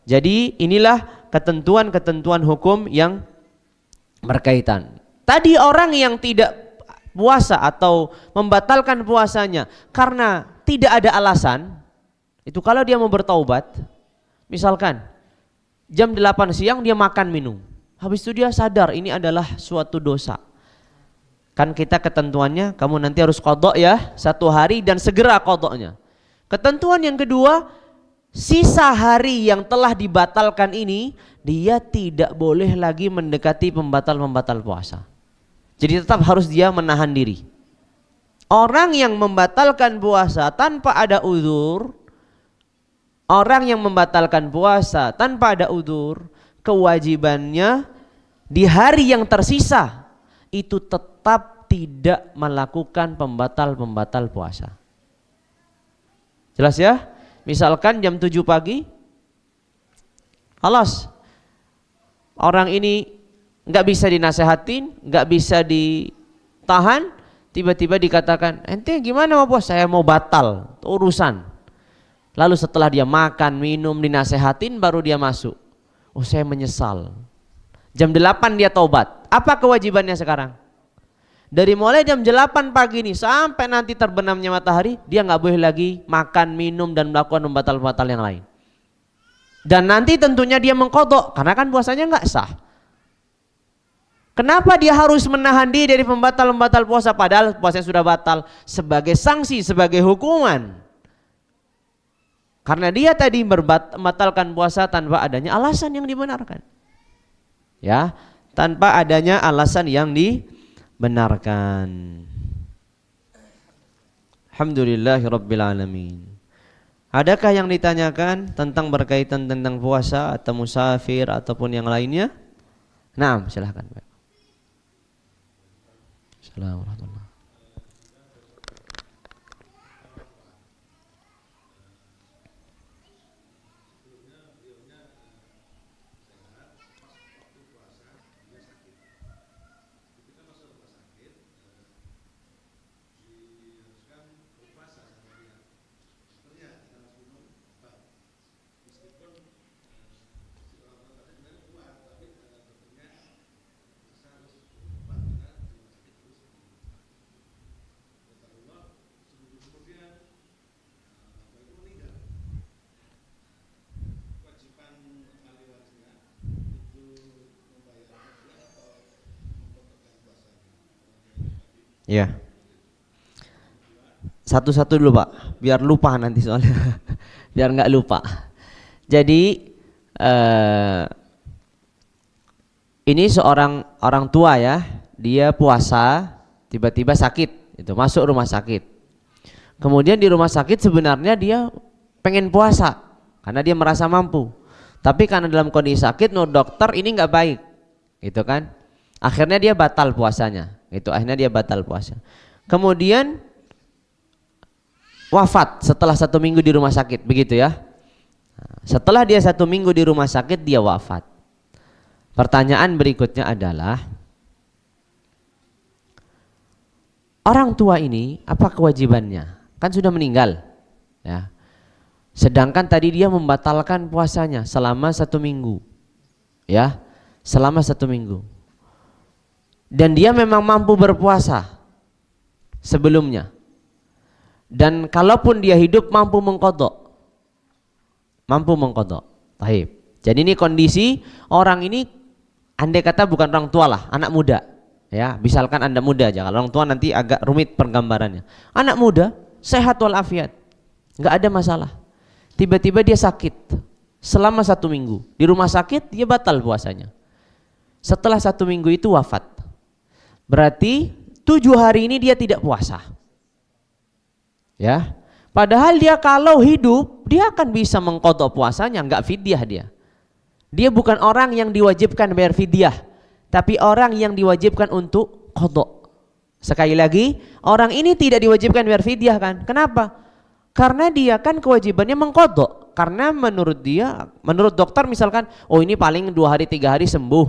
jadi inilah ketentuan-ketentuan hukum yang berkaitan. Tadi orang yang tidak puasa atau membatalkan puasanya karena tidak ada alasan, itu kalau dia mau bertaubat, misalkan jam 8 siang dia makan minum, habis itu dia sadar ini adalah suatu dosa. Kan kita ketentuannya kamu nanti harus qadha ya 1 hari dan segera qadhanya. Ketentuan yang kedua, sisa hari yang telah dibatalkan ini dia tidak boleh lagi mendekati pembatal-pembatal puasa. Jadi tetap harus dia menahan diri. Orang yang membatalkan puasa tanpa ada uzur, orang yang membatalkan puasa tanpa ada uzur, kewajibannya di hari yang tersisa itu tetap tidak melakukan pembatal-pembatal puasa. Jelas ya? Misalkan jam 7 pagi, alas, orang ini nggak bisa dinasehatin, nggak bisa ditahan, tiba-tiba dikatakan, ente gimana mau puasa? Saya mau batal, itu urusan. Lalu setelah dia makan, minum, dinasehatin, baru dia masuk. Oh saya menyesal. Jam 8 dia taubat. Apa kewajibannya sekarang? Dari mulai jam 8 pagi ini sampai nanti terbenamnya matahari, dia nggak boleh lagi makan, minum, dan melakukan pembatal-pembatal yang lain. Dan nanti tentunya dia mengqadha, karena kan puasanya nggak sah. Kenapa dia harus menahan diri dari pembatal-pembatal puasa padahal puasanya sudah batal? Sebagai sanksi, sebagai hukuman. Karena dia tadi membatalkan puasa tanpa adanya alasan yang dibenarkan. Ya, tanpa adanya alasan yang dibenarkan. Alhamdulillahirabbil alamin. Adakah yang ditanyakan tentang berkaitan tentang puasa atau musafir ataupun yang lainnya? Naam, silahkan. Assalamualaikum warahmatullahi wabarakatuh. Ya. Satu-satu dulu Pak, biar lupa nanti soalnya. Biar nggak lupa. Jadi ini seorang orang tua ya, dia puasa, tiba-tiba sakit, itu masuk rumah sakit. Kemudian di rumah sakit sebenarnya dia pengen puasa karena dia merasa mampu. Tapi karena dalam kondisi sakit, menurut dokter ini nggak baik, gitu kan? Akhirnya dia batal puasanya. Akhirnya dia batal puasa. Kemudian wafat setelah 1 minggu di rumah sakit, begitu ya. Setelah dia 1 minggu di rumah sakit, dia wafat. Pertanyaan berikutnya adalah, orang tua ini apa kewajibannya? Kan sudah meninggal, ya. Sedangkan tadi dia membatalkan puasanya selama 1 minggu, ya, selama 1 minggu. Dan dia memang mampu berpuasa sebelumnya. Dan kalaupun dia hidup mampu mengqadha. Baik. Jadi ini kondisi orang ini, andai kata bukan orang tua lah, anak muda. Ya, misalkan Anda muda aja. Kalau orang tua nanti agak rumit penggambarannya. Anak muda, sehat walafiat, nggak ada masalah. Tiba-tiba dia sakit selama 1 minggu. Di rumah sakit dia batal puasanya. Setelah 1 minggu itu wafat. Berarti 7 hari ini dia tidak puasa. Ya. Padahal dia kalau hidup, dia akan bisa mengqadha puasanya, enggak fidyah dia. Dia bukan orang yang diwajibkan bayar fidyah, tapi orang yang diwajibkan untuk qadha. Sekali lagi, orang ini tidak diwajibkan bayar fidyah kan? Kenapa? Karena dia kan kewajibannya mengqadha. Karena menurut dia, menurut dokter misalkan, oh ini paling 2 hari 3 hari sembuh,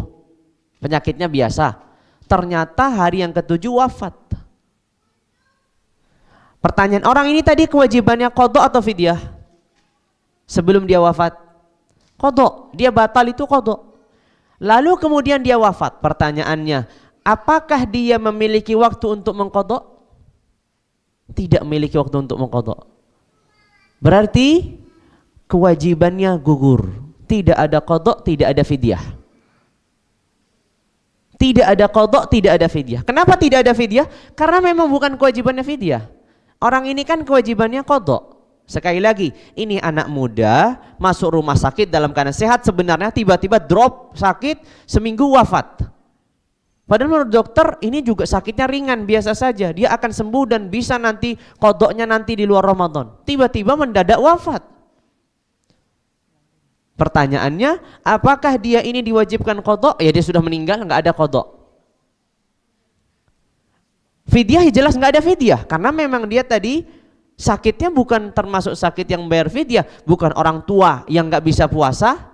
penyakitnya biasa. Ternyata hari yang ke-7 wafat. Pertanyaan, orang ini tadi kewajibannya qadha atau fidyah? Sebelum dia wafat, qadha. Dia batal itu qadha. Lalu kemudian dia wafat. Pertanyaannya, apakah dia memiliki waktu untuk mengqadha? Tidak memiliki waktu untuk mengqadha. Berarti kewajibannya gugur. Tidak ada qadha, tidak ada fidyah. Tidak ada qadha, tidak ada fidyah. Kenapa tidak ada fidyah? Karena memang bukan kewajibannya fidyah. Orang ini kan kewajibannya qadha. Sekali lagi, ini anak muda masuk rumah sakit dalam keadaan sehat, sebenarnya tiba-tiba drop sakit, seminggu wafat. Padahal menurut dokter ini juga sakitnya ringan, biasa saja, dia akan sembuh dan bisa nanti qadhanya nanti di luar Ramadan. Tiba-tiba mendadak wafat. Pertanyaannya, apakah dia ini diwajibkan qadha? Ya dia sudah meninggal, nggak ada qadha. Fidyah jelas nggak ada fidyah, karena memang dia tadi sakitnya bukan termasuk sakit yang bayar fidyah, bukan orang tua yang nggak bisa puasa,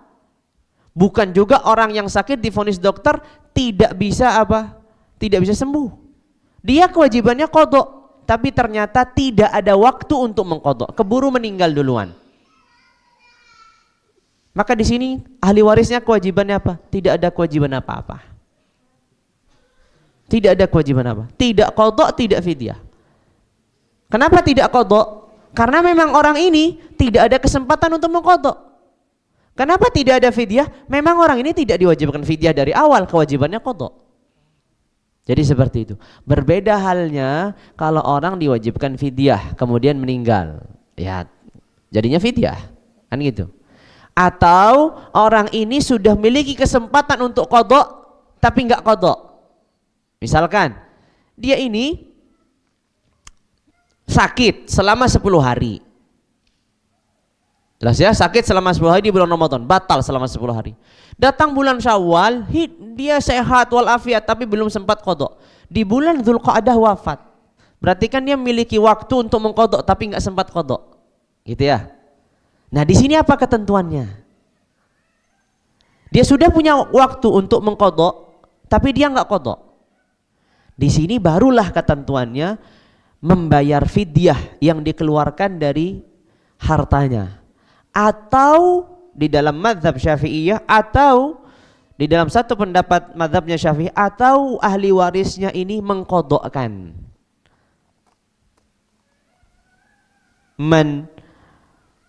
bukan juga orang yang sakit divonis dokter tidak bisa apa? Tidak bisa sembuh. Dia kewajibannya qadha, tapi ternyata tidak ada waktu untuk mengqadha, keburu meninggal duluan. Maka di sini ahli warisnya kewajibannya apa? Tidak ada kewajiban apa-apa. Tidak ada kewajiban apa? Tidak qadha, tidak fidyah. Kenapa tidak qadha? Karena memang orang ini tidak ada kesempatan untuk mengqadha. Kenapa tidak ada fidyah? Memang orang ini tidak diwajibkan fidyah dari awal, kewajibannya qadha. Jadi seperti itu. Berbeda halnya kalau orang diwajibkan fidyah kemudian meninggal. Ya, jadinya fidyah. Kan gitu. Atau orang ini sudah memiliki kesempatan untuk qadha tapi enggak qadha. Misalkan dia ini sakit selama 10 hari. Jelas ya, sakit selama 10 hari di bulan Ramadan, batal selama 10 hari. Datang bulan Syawal, dia sehat walafiat tapi belum sempat qadha. Di bulan Dzulqa'dah wafat. Berarti kan dia memiliki waktu untuk mengqadha tapi enggak sempat qadha. Gitu ya. Nah, di sini apa ketentuannya? Dia sudah punya waktu untuk mengqadha tapi dia enggak qadha. Di sini barulah ketentuannya membayar fidyah yang dikeluarkan dari hartanya, atau di dalam mazhab Syafi'iyah, atau di dalam satu pendapat mazhabnya Syafi'i, atau ahli warisnya ini mengqadhakan. Man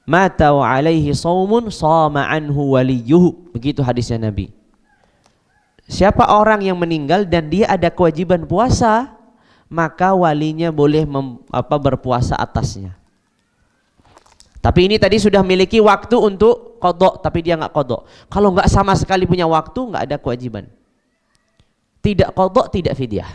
mata wa alaihi shaumun shama anhu waliyuhu, begitu hadisnya Nabi. Siapa orang yang meninggal dan dia ada kewajiban puasa, maka walinya boleh berpuasa atasnya. Tapi ini tadi sudah memiliki waktu untuk qadha tapi dia nggak qadha. Kalau nggak sama sekali punya waktu, nggak ada kewajiban. Tidak qadha, tidak fidyah.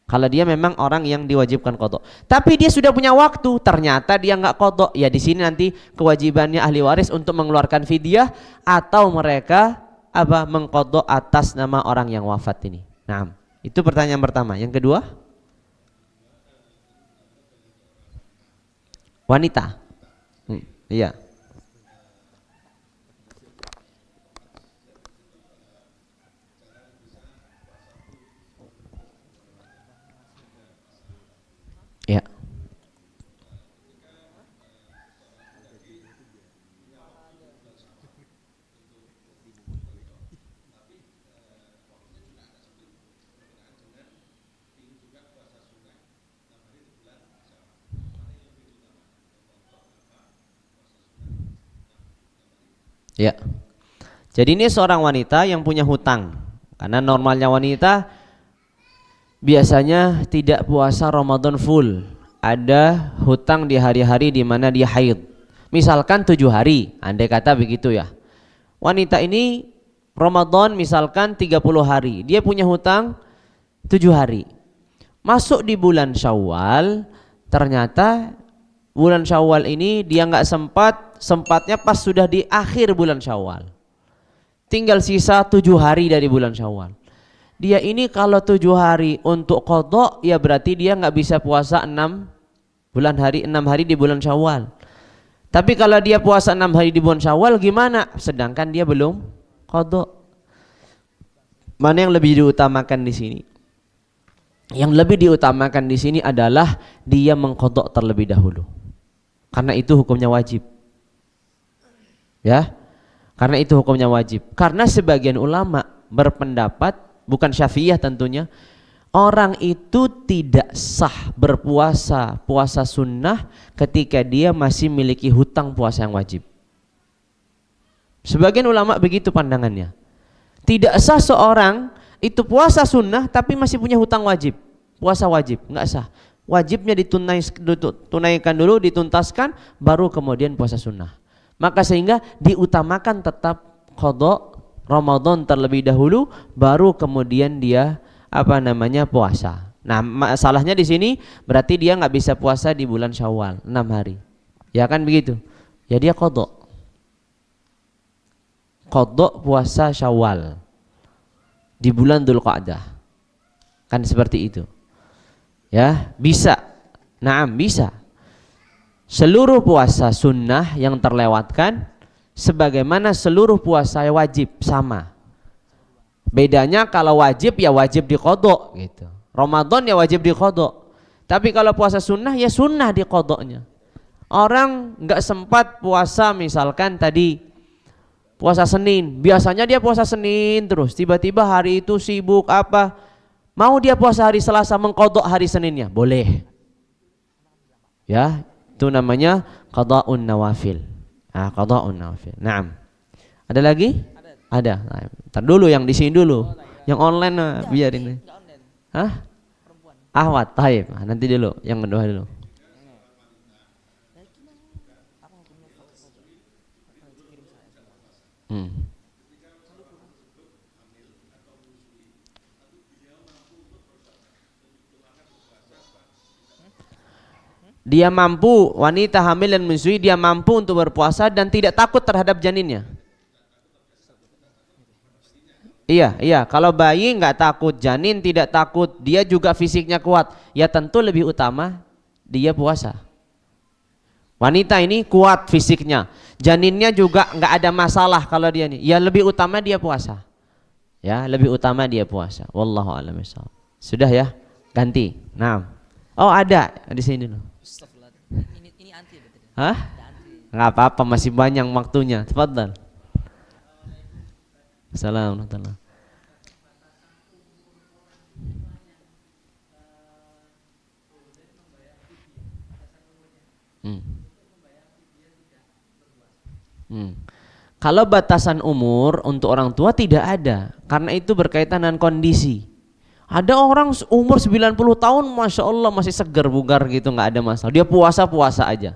Kalau dia memang orang yang diwajibkan qadha. Tapi dia sudah punya waktu, ternyata dia nggak qadha. Ya di sini nanti kewajibannya ahli waris untuk mengeluarkan fidyah atau mereka mengqadha atas nama orang yang wafat ini. Nah, itu pertanyaan pertama. Yang kedua, wanita. Iya. Ya. Ya. Jadi ini seorang wanita yang punya hutang. Karena normalnya wanita biasanya tidak puasa Ramadan full. Ada hutang di hari-hari di mana dia haid. Misalkan 7 hari, andai kata begitu ya. Wanita ini Ramadan misalkan 30 hari, dia punya hutang 7 hari. Masuk di bulan Syawal, ternyata bulan Syawal ini dia nggak sempatnya pas sudah di akhir bulan Syawal. Tinggal sisa 7 hari dari bulan Syawal. Dia ini kalau 7 hari untuk qadha, ya berarti dia nggak bisa puasa 6 hari di bulan Syawal. Tapi kalau dia puasa 6 hari di bulan Syawal gimana? Sedangkan dia belum qadha. Mana yang lebih diutamakan di sini? Yang lebih diutamakan di sini adalah dia mengqadha terlebih dahulu. Karena itu hukumnya wajib. Ya. Karena itu hukumnya wajib. Karena sebagian ulama berpendapat, bukan Syafi'iyah tentunya, orang itu tidak sah berpuasa puasa sunnah ketika dia masih memiliki hutang puasa yang wajib. Sebagian ulama begitu pandangannya. Tidak sah seorang itu puasa sunnah tapi masih punya hutang wajib. Puasa wajib, enggak sah. Wajibnya ditunaikan dulu, dituntaskan, baru kemudian puasa sunnah. Maka sehingga diutamakan tetap qadha Ramadan terlebih dahulu, baru kemudian dia puasa. Nah, masalahnya di sini berarti dia nggak bisa puasa di bulan Syawal 6 hari. Ya kan begitu? Ya dia qadha puasa Syawal di bulan Dzulqa'dah. Kan seperti itu. Ya, bisa. Naam, bisa. Seluruh puasa sunnah yang terlewatkan sebagaimana seluruh puasa wajib sama. Bedanya kalau wajib ya wajib diqadha gitu. Ramadan ya wajib diqadha. Tapi kalau puasa sunnah ya sunnah diqadhanya. Orang nggak sempat puasa misalkan tadi puasa Senin, biasanya dia puasa Senin terus, tiba-tiba hari itu sibuk mau dia puasa hari Selasa mengqadha hari Seninnya, boleh. Ya, itu namanya qadha'un nawafil. Qadha'un nawafil. Naam. Ada lagi? Ada. Nah, ntar dulu yang di sini dulu. Yang online biarin. Hah? Ahwat, taib. Nanti dulu, yang kedua dulu. Dia mampu, wanita hamil dan menyusui, dia mampu untuk berpuasa dan tidak takut terhadap janinnya. Iya, kalau bayi nggak takut, janin tidak takut, dia juga fisiknya kuat, ya tentu lebih utama dia puasa. Wanita ini kuat fisiknya, janinnya juga nggak ada masalah kalau dia ini, ya lebih utama dia puasa. Ya, lebih utama dia puasa. Wallahu a'lam bishawab. Sudah ya, ganti. Nah, oh ada di sini dulu. Ini anti betul. Hah? Nggak apa-apa, masih banyak waktunya. Tafadhal. Assalamualaikum. Kalau batasan umur untuk orang tua tidak ada, karena itu berkaitan dengan kondisi. Ada orang umur 90 tahun, Masya Allah masih segar bugar gitu, nggak ada masalah. Dia puasa aja.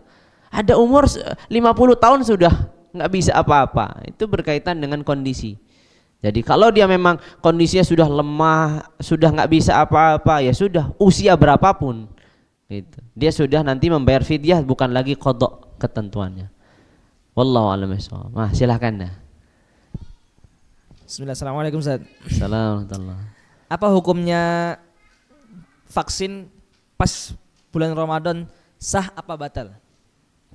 Ada umur 50 tahun sudah nggak bisa apa-apa. Itu berkaitan dengan kondisi. Jadi kalau dia memang kondisinya sudah lemah, sudah nggak bisa apa-apa, ya sudah usia berapapun, gitu. Dia sudah nanti membayar fidyah, bukan lagi qadha ketentuannya. Wallahu a'lam bishawab. Silakan dah. Bismillah. Assalamualaikum Ustaz. Assalamualaikum. Apa hukumnya vaksin pas bulan Ramadan, sah apa batal?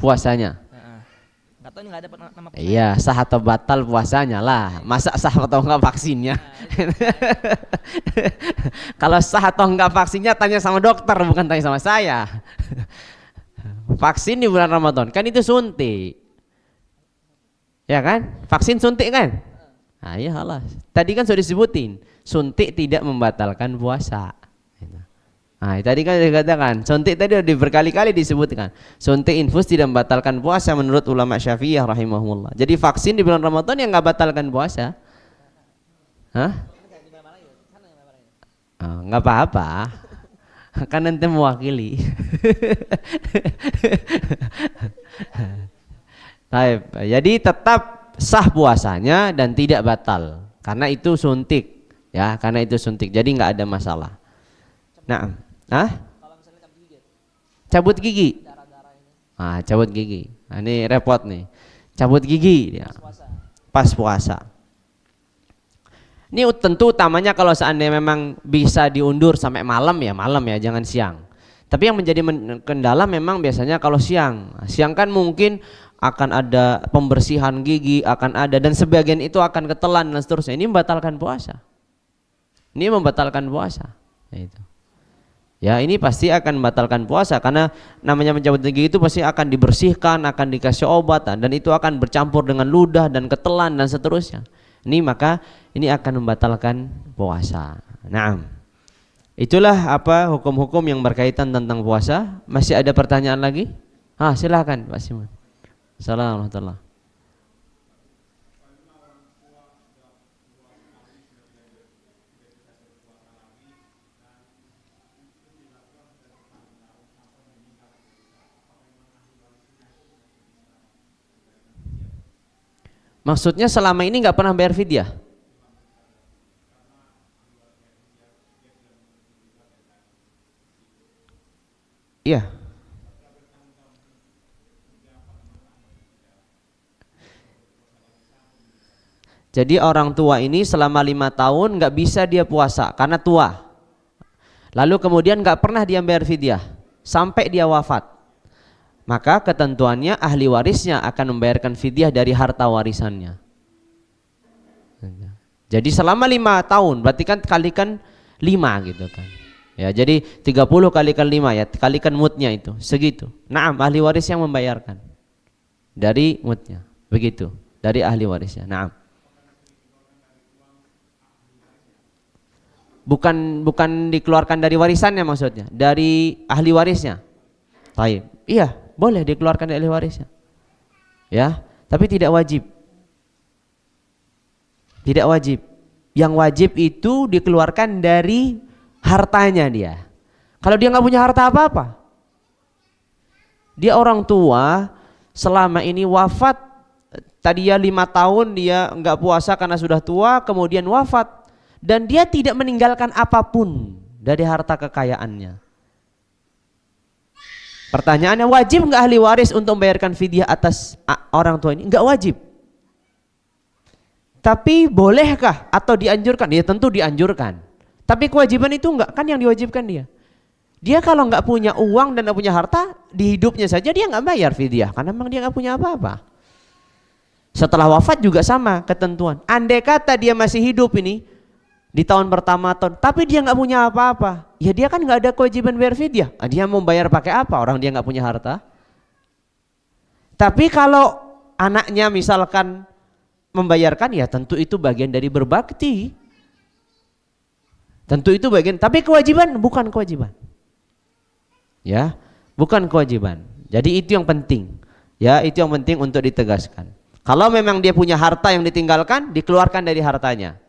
Puasanya? Nggak tahu, nggak ada nama. Iya, sah atau batal puasanya lah. Masa sah atau enggak vaksinnya? Kalau sah atau enggak vaksinnya tanya sama dokter, bukan tanya sama saya. Vaksin di bulan Ramadan kan itu suntik. Ya kan? Vaksin suntik kan? Nah, ya halas. Tadi kan sudah disebutin, suntik tidak membatalkan puasa. Nah, tadi kan dikatakan, suntik tadi sudah berkali-kali disebutkan. Suntik infus tidak membatalkan puasa menurut ulama Syafi'iyah rahimahullah. Jadi vaksin di bulan Ramadan yang enggak batalkan puasa. Hah? Enggak apa-apa. Kan nanti mewakili. Jadi tetap sah puasanya dan tidak batal. karena itu suntik, ya, karena itu suntik. Jadi nggak ada masalah. Nah, cabut gigi. Cabut gigi. Nah, ini repot nih. Cabut gigi dia. Pas puasa. Ini tentu utamanya kalau seandainya memang bisa diundur sampai malam ya, jangan siang. Tapi yang menjadi kendala memang biasanya kalau siang. Siang kan mungkin akan ada pembersihan gigi, akan ada, dan sebagian itu akan ketelan dan seterusnya. Ini membatalkan puasa. Ini membatalkan puasa. Itu. Ya, ini pasti akan membatalkan puasa karena namanya mencabut gigi itu pasti akan dibersihkan, akan dikasih obat, dan itu akan bercampur dengan ludah dan ketelan dan seterusnya. Maka ini akan membatalkan puasa. Naam. Itulah apa hukum-hukum yang berkaitan tentang puasa. Masih ada pertanyaan lagi? Silakan Pak Simon. Assalamualaikum warahmatullahi wabarakatuh. Maksudnya selama ini nggak pernah bayar fidyah? Iya. Jadi orang tua ini selama 5 tahun nggak bisa dia puasa karena tua. Lalu kemudian nggak pernah dia bayar fidyah sampai dia wafat. Maka ketentuannya ahli warisnya akan membayarkan fidyah dari harta warisannya. Jadi selama 5 tahun berarti kan kalikan 5 gitu kan. Ya, jadi 30 kalikan 5 ya, kalikan mutnya itu segitu. Naam, ahli waris yang membayarkan dari mutnya. Begitu, dari ahli warisnya. Naam. Bukan dikeluarkan dari warisannya maksudnya, dari ahli warisnya. Baik. Iya, boleh dikeluarkan dari ahli warisnya. Ya, tapi tidak wajib. Tidak wajib. Yang wajib itu dikeluarkan dari hartanya dia. Kalau dia nggak punya harta apa-apa, dia orang tua selama ini wafat, tadi ya 5 tahun dia nggak puasa karena sudah tua, kemudian wafat. Dan dia tidak meninggalkan apapun dari harta kekayaannya. Pertanyaannya, wajib nggak ahli waris untuk membayarkan fidyah atas orang tua ini? Nggak wajib. Tapi bolehkah atau dianjurkan? Ya tentu dianjurkan. Tapi kewajiban itu enggak, kan yang diwajibkan dia. Dia kalau nggak punya uang dan nggak punya harta, di hidupnya saja dia nggak bayar fidyah karena memang dia nggak punya apa-apa. Setelah wafat juga sama ketentuan. Andai kata dia masih hidup ini di tahun pertama tapi dia nggak punya apa-apa, ya dia kan nggak ada kewajiban bayar fidyah. Dia mau bayar pakai apa? Orang dia nggak punya harta. Tapi kalau anaknya misalkan membayarkan, ya tentu itu bagian dari berbakti. Tentu itu bagian, tapi kewajiban bukan kewajiban. Ya, bukan kewajiban. Jadi itu yang penting. Ya, itu yang penting untuk ditegaskan. Kalau memang dia punya harta yang ditinggalkan, dikeluarkan dari hartanya.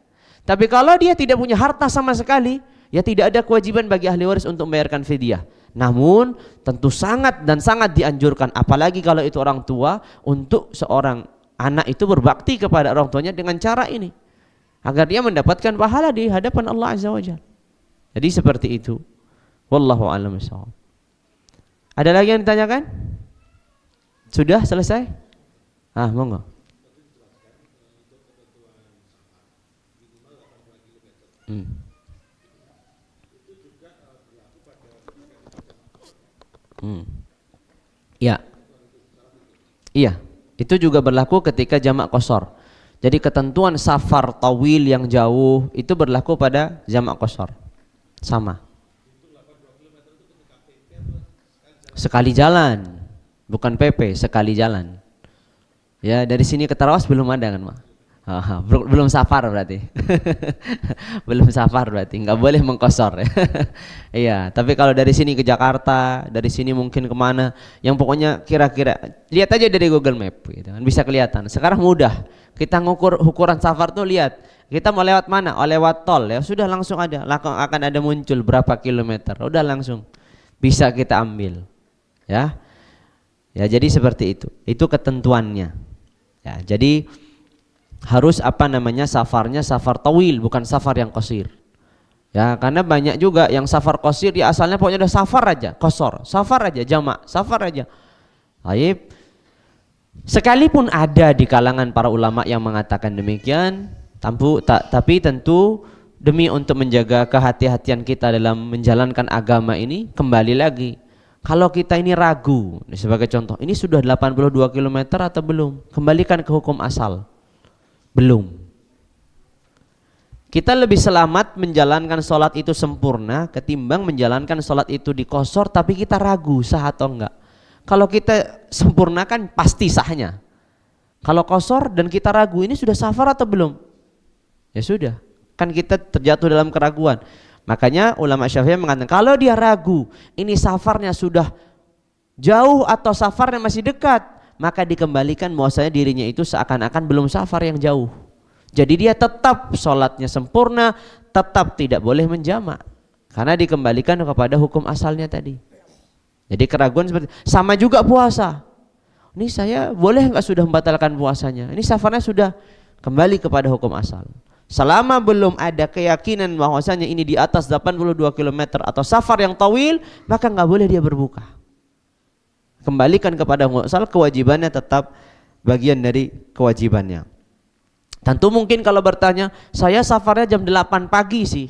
Tapi kalau dia tidak punya harta sama sekali, ya tidak ada kewajiban bagi ahli waris untuk membayarkan fidyah. Namun tentu sangat dan sangat dianjurkan, apalagi kalau itu orang tua, untuk seorang anak itu berbakti kepada orang tuanya dengan cara ini, agar dia mendapatkan pahala di hadapan Allah Azza wa Jalla. Jadi seperti itu. Wallahu a'lam bishawab. Ada lagi yang ditanyakan? Sudah selesai? Monggo. Ya. Iya, itu juga berlaku ketika jamak qashar. Jadi ketentuan safar tawil yang jauh itu berlaku pada jamak qashar. Sama. Sekali jalan, bukan PP, sekali jalan. Ya, dari sini ke Tarawas belum ada kan, Mak? Belum safar berarti. Belum safar berarti, nggak boleh mengkosor. Iya, tapi kalau dari sini ke Jakarta, dari sini mungkin kemana, yang pokoknya kira-kira lihat aja dari Google Map gitu kan, bisa kelihatan. Sekarang mudah, kita ngukur ukuran safar tuh, lihat kita mau lewat mana, lewat tol ya sudah langsung ada, akan ada muncul berapa kilometer, udah langsung bisa kita ambil. Ya, ya jadi seperti itu ketentuannya. Ya, jadi harus safarnya safar tawil, bukan safar yang qasir. Ya, karena banyak juga yang safar qasir dia asalnya pokoknya udah safar aja, qasar, safar aja, jamak, safar aja. Baik. Sekalipun ada di kalangan para ulama yang mengatakan demikian, tapi tentu demi untuk menjaga kehati-hatian kita dalam menjalankan agama ini, kembali lagi, kalau kita ini ragu, sebagai contoh, ini sudah 82 km atau belum? Kembalikan ke hukum asal. Belum. Kita lebih selamat menjalankan sholat itu sempurna ketimbang menjalankan sholat itu di qasar tapi kita ragu sah atau enggak. Kalau kita sempurnakan pasti sahnya. Kalau qasar dan kita ragu, ini sudah safar atau belum? Ya sudah, kan kita terjatuh dalam keraguan. Makanya ulama Syafi'i mengatakan kalau dia ragu ini safarnya sudah jauh atau safarnya masih dekat, maka dikembalikan bahwasanya dirinya itu seakan-akan belum safar yang jauh. Jadi dia tetap sholatnya sempurna, tetap tidak boleh menjamak karena dikembalikan kepada hukum asalnya tadi. Jadi keraguan seperti sama juga puasa. Ini saya boleh nggak sudah membatalkan puasanya? Ini safarnya sudah kembali kepada hukum asal. Selama belum ada keyakinan bahwasanya ini di atas 82 km atau safar yang tawil, maka nggak boleh dia berbuka. Kembalikan kepada hukum asal, kewajibannya tetap bagian dari kewajibannya. Tentu mungkin kalau bertanya, saya safarnya jam 8 pagi sih,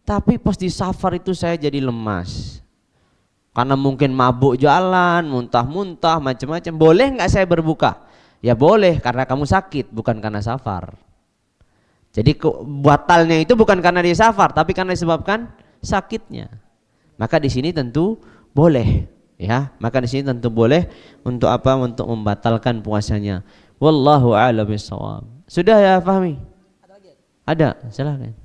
tapi pas di safar itu saya jadi lemas karena mungkin mabuk jalan, muntah-muntah, macam-macam. Boleh nggak saya berbuka? Ya boleh, karena kamu sakit, bukan karena safar. Jadi batalnya itu bukan karena dia safar, tapi karena disebabkan sakitnya. Maka di sini tentu boleh, ya. Maka di sini tentu boleh untuk apa? Untuk membatalkan puasanya. Wallahu a'lam bishawab. Sudah ya Fahmi? Ada lagi? Ada, silakan.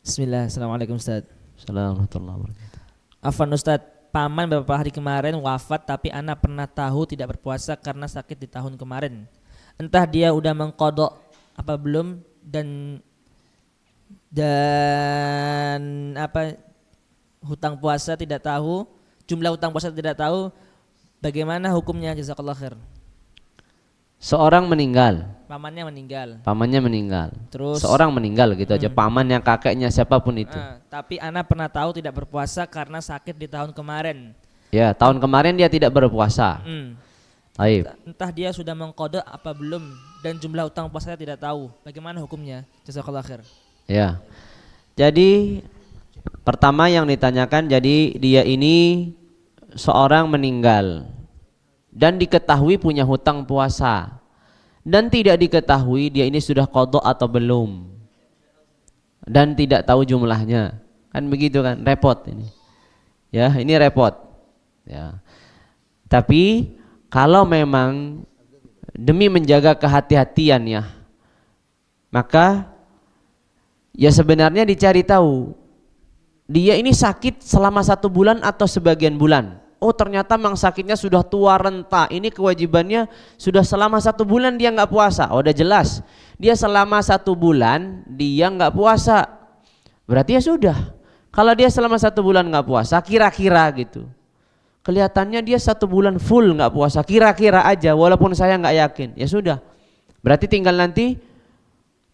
Bismillah, assalamualaikum Ustaz. Assalamualaikum warahmatullahi wabarakatuh. Afwan Ustaz, paman beberapa hari kemarin wafat tapi ana pernah tahu tidak berpuasa karena sakit di tahun kemarin. Entah dia udah mengqadha apa belum dan apa hutang puasa tidak tahu, jumlah hutang puasa tidak tahu. Bagaimana hukumnya, jazakallah khair? Seorang meninggal. Pamannya meninggal. Pamannya meninggal. Terus seorang meninggal gitu aja, pamannya, kakeknya, siapapun itu. Tapi ana pernah tahu tidak berpuasa karena sakit di tahun kemarin. Ya, tahun kemarin dia tidak berpuasa. Baik. Entah dia sudah mengqadha apa belum dan jumlah hutang puasanya tidak tahu. Bagaimana hukumnya? Jazakallah khair. Ya. Jadi pertama yang ditanyakan, jadi dia ini seorang meninggal dan diketahui punya hutang puasa dan tidak diketahui dia ini sudah qadha atau belum dan tidak tahu jumlahnya, kan begitu kan, repot ini ya, ini repot ya. Tapi kalau memang demi menjaga kehati-hatian ya, maka ya sebenarnya dicari tahu dia ini sakit selama 1 bulan atau sebagian bulan. Oh ternyata memang sakitnya sudah tua renta, ini kewajibannya sudah selama 1 bulan dia nggak puasa. Oh udah jelas dia selama 1 bulan dia nggak puasa, berarti ya sudah. Kalau dia selama 1 bulan nggak puasa, kira-kira gitu, kelihatannya dia 1 bulan full nggak puasa, kira-kira aja, walaupun saya nggak yakin, ya sudah. Berarti tinggal nanti.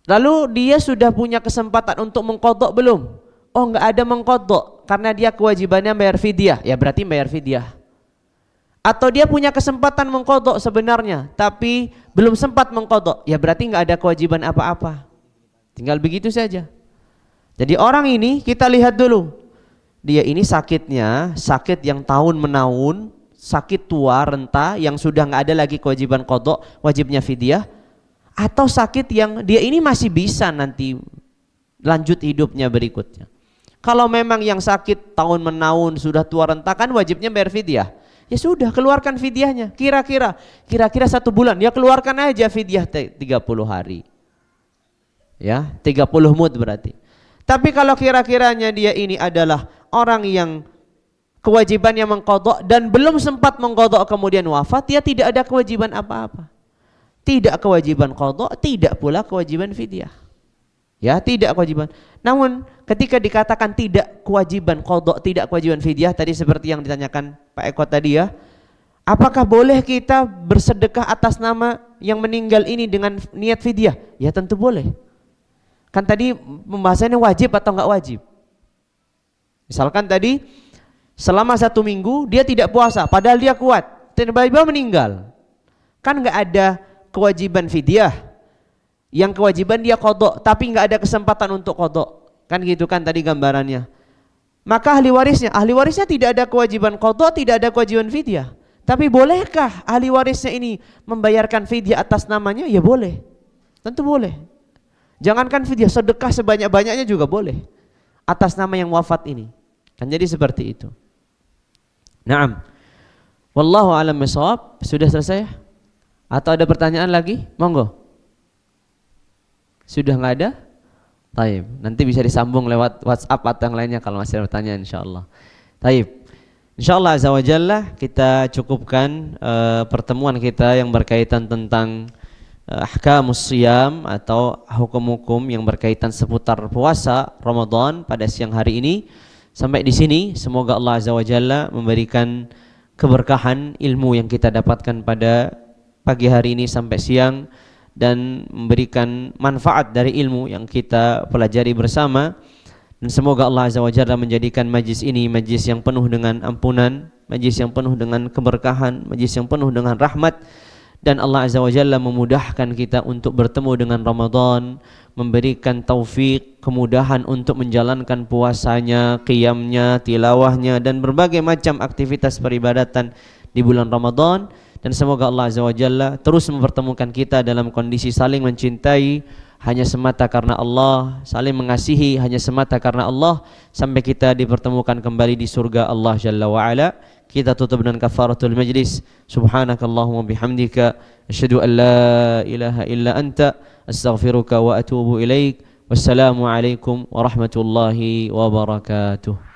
Lalu dia sudah punya kesempatan untuk mengqadha belum? Oh nggak ada mengqadha karena dia kewajibannya bayar fidyah, ya berarti bayar fidyah. Atau dia punya kesempatan mengqadha sebenarnya tapi belum sempat mengqadha, ya berarti nggak ada kewajiban apa-apa, tinggal begitu saja. Jadi orang ini kita lihat dulu, dia ini sakitnya sakit yang tahun menahun, sakit tua renta yang sudah nggak ada lagi kewajiban qadha, wajibnya fidyah, atau sakit yang dia ini masih bisa nanti lanjut hidupnya berikutnya. Kalau memang yang sakit tahun menahun sudah tua renta kan wajibnya bayar fidyah. Ya sudah, keluarkan fidyahnya. Kira-kira 1 bulan ya keluarkan aja fidyah 30 hari. Ya, 30 mud berarti. Tapi kalau kira-kiranya dia ini adalah orang yang kewajibannya mengqadha dan belum sempat mengqadha kemudian wafat, ya tidak ada kewajiban apa-apa. Tidak kewajiban qadha, tidak pula kewajiban fidyah. Ya, tidak kewajiban. Namun ketika dikatakan tidak kewajiban qadha, tidak kewajiban fidyah, tadi seperti yang ditanyakan Pak Eko tadi ya, Apakah boleh kita bersedekah atas nama yang meninggal ini dengan niat fidyah? Ya tentu boleh. Kan tadi pembahasannya wajib atau enggak wajib. Misalkan tadi selama 1 minggu dia tidak puasa, padahal dia kuat, tiba-tiba meninggal. Kan enggak ada kewajiban fidyah. Yang kewajiban dia qadha, tapi enggak ada kesempatan untuk qadha. Kan gitu kan tadi gambarannya. Maka ahli warisnya tidak ada kewajiban qadha, tidak ada kewajiban fidyah. Tapi bolehkah ahli warisnya ini membayarkan fidyah atas namanya? Ya boleh. Tentu boleh. Jangankan fidyah, sedekah sebanyak-banyaknya juga boleh atas nama yang wafat ini. Kan jadi seperti itu. Naam. Wallahu a'lam bishawab. Sudah selesai? Atau ada pertanyaan lagi? Monggo. Sudah enggak ada? Taib. Nanti bisa disambung lewat WhatsApp atau yang lainnya kalau masih ada pertanyaan insyaallah. Taib. InsyaAllah Azza wa Jalla kita cukupkan pertemuan kita yang berkaitan tentang ahkamus siyam atau hukum-hukum yang berkaitan seputar puasa Ramadan pada siang hari ini. Sampai di sini, semoga Allah Azza wa Jalla memberikan keberkahan ilmu yang kita dapatkan pada pagi hari ini sampai siang dan memberikan manfaat dari ilmu yang kita pelajari bersama. Dan semoga Allah Azza wa Jalla menjadikan majlis ini majlis yang penuh dengan ampunan, majlis yang penuh dengan keberkahan, majlis yang penuh dengan rahmat, dan Allah Azza wa Jalla memudahkan kita untuk bertemu dengan Ramadan, memberikan taufik, kemudahan untuk menjalankan puasanya, qiyamnya, tilawahnya, dan berbagai macam aktivitas peribadatan di bulan Ramadan. Dan semoga Allah Azza wa Jalla terus mempertemukan kita dalam kondisi saling mencintai hanya semata karena Allah, saling mengasihi hanya semata karena Allah, sampai kita dipertemukan kembali di surga Allah Jalla wa Ala. Kita tutup dengan kafaratul majlis. Subhanakallahumma bihamdika asyhadu an la ilaha illa anta astaghfiruka wa atubu ilaik. Wassalamu alaikum warahmatullahi wabarakatuh.